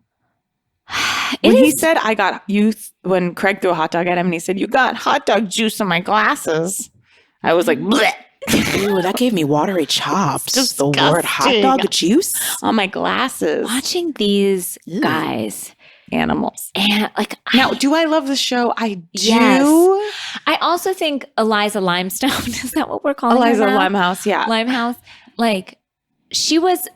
It When he is- said, I got you, when Craig threw a hot dog at him and he said, you got hot dog juice in my glasses. I was like, bleh, Ooh, that gave me watery chops. It's The word hot disgusting. dog juice. on my glasses. Watching these guys Animals. and like Now, do I love the show? I do. Yes. I also think Eliza Limestone, is that what we're calling Eliza her now? Limehouse, yeah. Limehouse. Like she was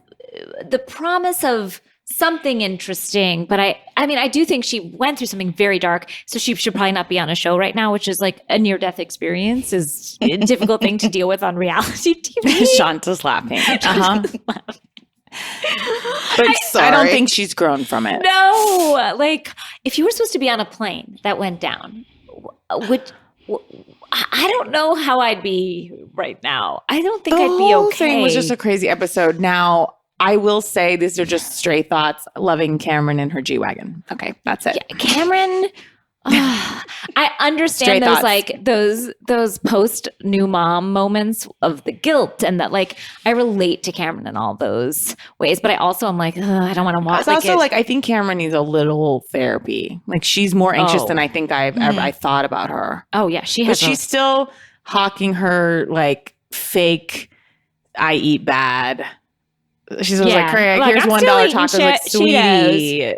the promise of something interesting, but I mean, I do think she went through something very dark, so she should probably not be on a show right now, which is like a near-death experience is a difficult thing to deal with on reality TV. Shanta's laughing. Uh-huh. But I don't think she's grown from it. No, like if you were supposed to be on a plane that went down, I don't know how I'd be right now. I don't think The I'd be whole okay. thing was just a crazy episode. Now, I will say these are just stray thoughts. Loving Cameron in her G-Wagon. Okay, that's it. Yeah, Cameron. I understand those post new mom moments of the guilt and that like I relate to Cameron in all those ways, but I also am like, I don't want to watch. It's also like I think Cameron needs a little therapy. Like she's more anxious than I think I thought about her. Oh yeah, she's still hawking her like fake I eat bad. She's always like, Craig, here's $1 tacos. Like, sweetie.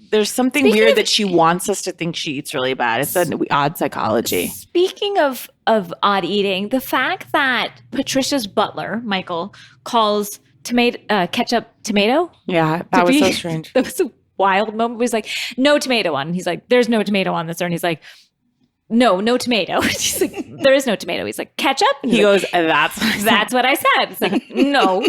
There's something weird that she wants us to think she eats really bad. It's an odd psychology. Speaking of odd eating, the fact that Patricia's butler, Michael, calls ketchup tomato. Yeah, that was so strange. That was a wild moment. He was like, no tomato on. He's like, there's no tomato on this. And he's like, no tomato. She's like, there is no tomato. He's like, ketchup? And he goes, that's what I said. It's like, no.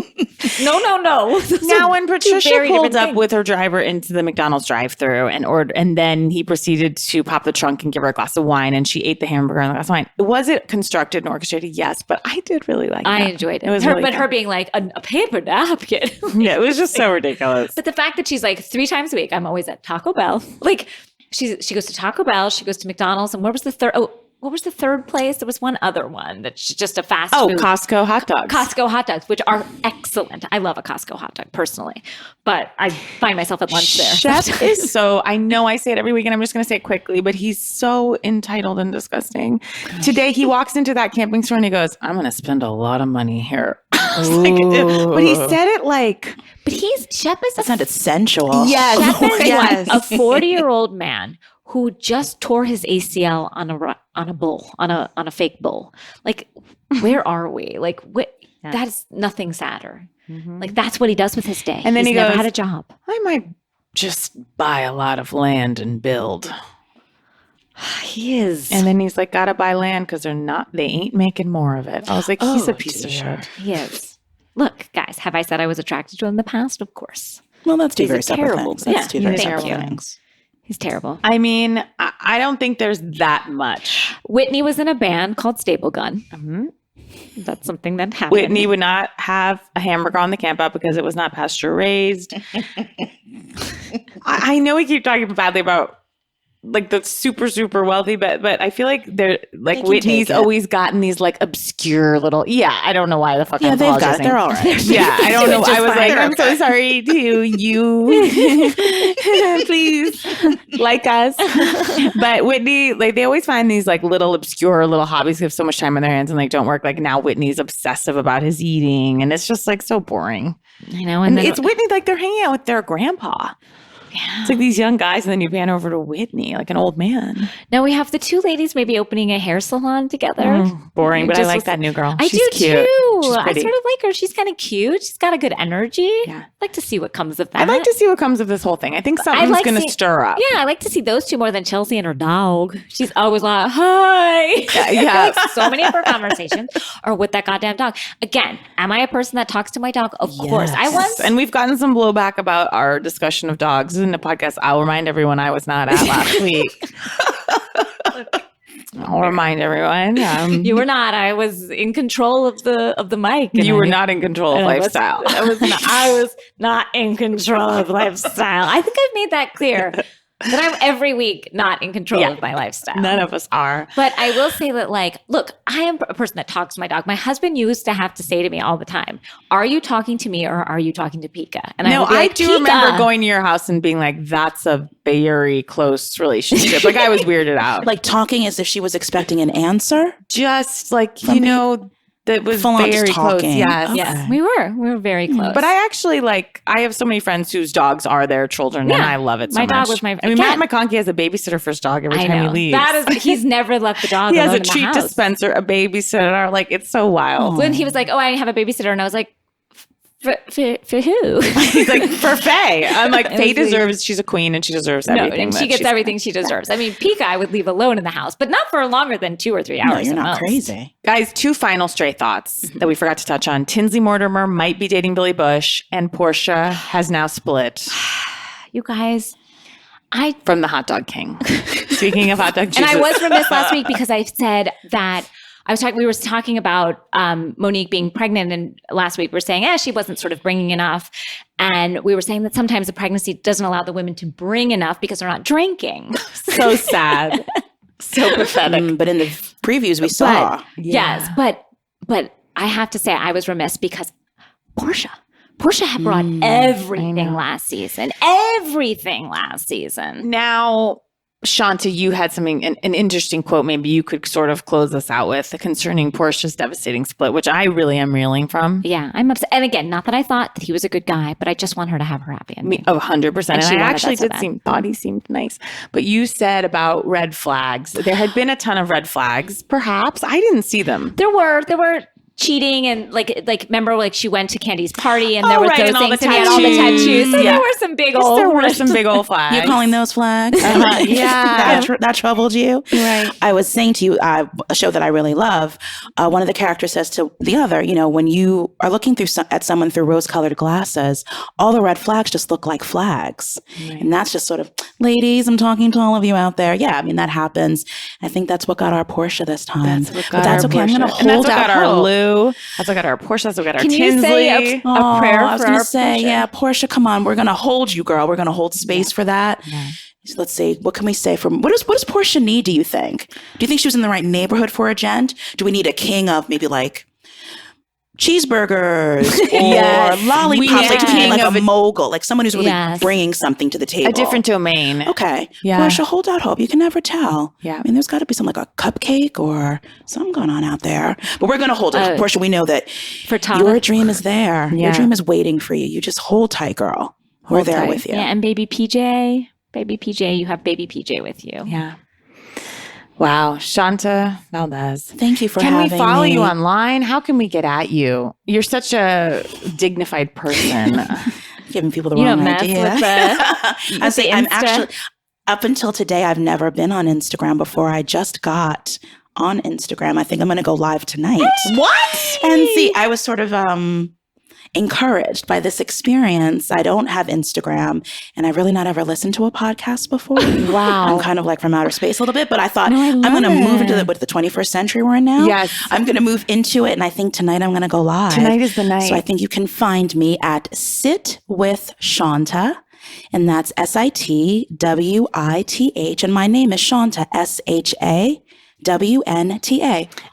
Now, when Patricia pulled up with her driver into the McDonald's drive-thru and then he proceeded to pop the trunk and give her a glass of wine, and she ate the hamburger and the glass of wine. Was it constructed and orchestrated? Yes, but I did really like it. I enjoyed it. Her being like a paper napkin. Yeah, it was just so ridiculous. But the fact that she's like 3 times a week, I'm always at Taco Bell. Like, she goes to Taco Bell, she goes to McDonald's, and what was the third place? There was one other one that's just a fast food. Costco hot dogs. Costco hot dogs, which are excellent. I love a Costco hot dog personally, but I find myself at lunch there. Chef is so, I know I say it every week and I'm just going to say it quickly, but he's so entitled and disgusting. Today he walks into that camping store and he goes, I'm going to spend a lot of money here. But he said it like... But Shep is... That sounded sensual. Yes. Shep is a 40-year-old man who just tore his ACL on a fake bull. Like, where are we? Like, that's nothing sadder. Mm-hmm. Like, that's what he does with his day. And then he's never had a job. I might just buy a lot of land and build. He is. And then he's like, gotta buy land because they ain't making more of it. I was like, he's a piece of shit. He is. Look, guys, have I said I was attracted to him in the past? Of course. Well, that's two very separate things. That's two very separate things. He's terrible. I mean, I don't think there's that much. Whitney was in a band called Staple Gun. Mm-hmm. That's something that happened. Whitney would not have a hamburger on the camp out because it was not pasture raised. I know we keep talking badly about like the super, super wealthy, but I feel like they're like Whitney's always gotten these like obscure little, I don't know why the fuck I'm they've got it. They're all right. I don't know. I was like, I'm so sorry to you. Please like us. But Whitney, like they always find these like little obscure little hobbies. They have so much time on their hands and like don't work. Like now Whitney's obsessive about his eating and it's just like so boring. I know. And it's Whitney, like they're hanging out with their grandpa. Yeah. It's like these young guys, and then you pan over to Whitney, like an old man. Now we have the two ladies maybe opening a hair salon together. Boring, but I like that new girl. She's do cute. Too. I sort of like her. She's kind of cute. She's got a good energy. Yeah. I'd like to see what comes of that. I'd like to see what comes of this whole thing. I think something's going to stir up. Yeah, I like to see those two more than Chelsea and her dog. She's always like, hi. Yeah. So many of her conversations are with that goddamn dog. Again, am I a person that talks to my dog? Of course. I was. And we've gotten some blowback about our discussion of dogs in the podcast. I'll remind everyone I was not at last week. I'll remind everyone. You were not. I was in control of the mic. You were not in control of lifestyle. I was not in control of lifestyle. I think I've made that clear. That I'm every week not in control of my lifestyle. None of us are. But I will say that, like, look, I am a person that talks to my dog. My husband used to have to say to me all the time, are you talking to me or are you talking to Pika? And I do remember going to your house and being like, that's a very close relationship. Like I was weirded out. Like talking as if she was expecting an answer? Just like, that was very close. Yes. Okay. Yes. We were very close. But I actually I have so many friends whose dogs are their children and I love it so much. My dog was my... I mean, Matt McConkey has a babysitter for his dog every time he leaves. He's never left the dog He alone has a treat dispenser, a babysitter. Like, it's so wild. When he was like, I have a babysitter. And I was like, for who? He's like, for Faye. I'm like, Faye deserves, she's a queen and she deserves everything. And she gets everything she deserves. I mean, Pika I would leave alone in the house, but not for longer than 2 or 3 hours. No, you're not crazy. Guys, 2 final stray thoughts that we forgot to touch on. Tinsley Mortimer might be dating Billy Bush and Portia has now split. You guys, From the hot dog king. Speaking of hot dog Jesus. And I was remiss last week because I said that we were talking about Monique being pregnant, and last week we were saying, she wasn't sort of bringing enough. And we were saying that sometimes a pregnancy doesn't allow the women to bring enough because they're not drinking. So sad. So pathetic. But in the previews we saw. Yes, but I have to say I was remiss because Portia had brought everything last season. Everything last season. Now, Shawnta, you had something, an interesting quote maybe you could sort of close us out with concerning Portia's devastating split, which I really am reeling from. Yeah, I'm upset. And again, not that I thought that he was a good guy, but I just want her to have her happy ending. 100%. And I actually thought he seemed nice. But you said about red flags. There had been a ton of red flags, perhaps. I didn't see them. There were cheating and like remember like she went to Candy's party and there were those things and he had all the tattoos. So there were some big old flags. You're calling those flags? Yeah. that troubled you? Right. I was saying to you, a show that I really love, one of the characters says to the other, when you are looking at someone through rose-colored glasses, all the red flags just look like flags. Right. And that's just sort of, ladies, I'm talking to all of you out there. Yeah, I mean, that happens. I think that's what got our Portia this time. That's what got our Portia. I'm going to hold out our Lou. That's what got our Portia. That's what got our Tinsley. You say a prayer I was going to say, Portia? yeah, Portia, come on. We're going to hold you, girl. We're going to hold space for that. Yeah. So let's see. What can we say from what does Portia need, do you think? Do you think she was in the right neighborhood for a gent? Do we need a king of maybe like cheeseburgers or lollipops, like king like a mogul, like someone who's really bringing something to the table. A different domain. Okay. Yeah. Portia, hold out hope. You can never tell. Yeah. I mean, there's got to be something like a cupcake or something going on out there. But we're going to hold it. Portia, we know that your dream is there. Yeah. Your dream is waiting for you. You just hold tight, girl. We're there with you. Yeah, and baby PJ, you have baby PJ with you. Yeah. Wow. Shawnta Valdes. Thank you for having me. Can we follow you online? How can we get at you? You're such a dignified person. Giving people the wrong idea. I'm actually, up until today, I've never been on Instagram before. I just got on Instagram. I think I'm going to go live tonight. What? And see, I was sort of encouraged by this experience. I don't have Instagram, and I've really not ever listened to a podcast before. Wow. I'm kind of like from outer space a little bit, but I thought I'm going to move into the 21st century we're in now. Yes. I'm going to move into it, and I think tonight I'm going to go live. Tonight is the night. So I think you can find me at Sit with Shawnta, and that's SITWITH, and my name is Shawnta, SHAWNTA.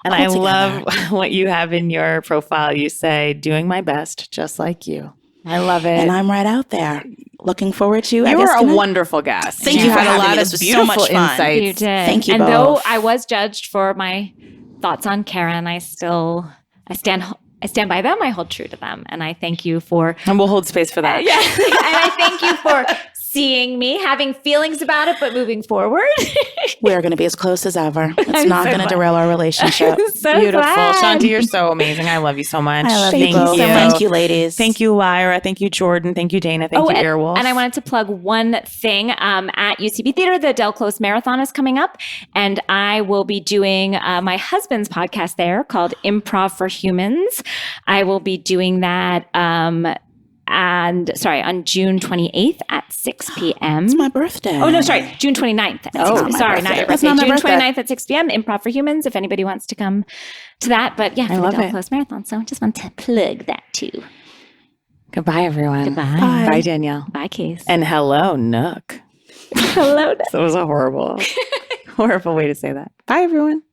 And I love what you have in your profile. You say, doing my best, just like you. I love it. And I'm right out there. Looking forward to You were a wonderfable guest. Thank you for having me. A lot this of was beautiful so much fun. insights. You did. Thank you and both. Though I was judged for my thoughts on Karen, I stand by them. I hold true to them. And I thank you for... And we'll hold space for that. And I thank you for seeing me, having feelings about it, but moving forward. We're going to be as close as ever. It's not going to derail our relationship. So beautiful. Glad. Shawnta, you're so amazing. I love you so much. I love you both. Thank you, ladies. Thank you, Lyra. Thank you, Jordan. Thank you, Dana. Thank you, Earwolf. And I wanted to plug one thing. At UCB Theater, the Del Close Marathon is coming up, and I will be doing my husband's podcast there called Improv for Humans. I will be doing that on June 28th at 6 p.m. It's my birthday. Oh, no, sorry. June 29th. Sorry, not your birthday. June 29th at 6 p.m. Improv for Humans, if anybody wants to come to that. But yeah, for the Del Close Marathon. So I just want to plug that too. Goodbye, everyone. Goodbye. Bye, Danielle. Bye, Case. And hello, Nook. Hello, Nook. That was a horrible way to say that. Bye, everyone.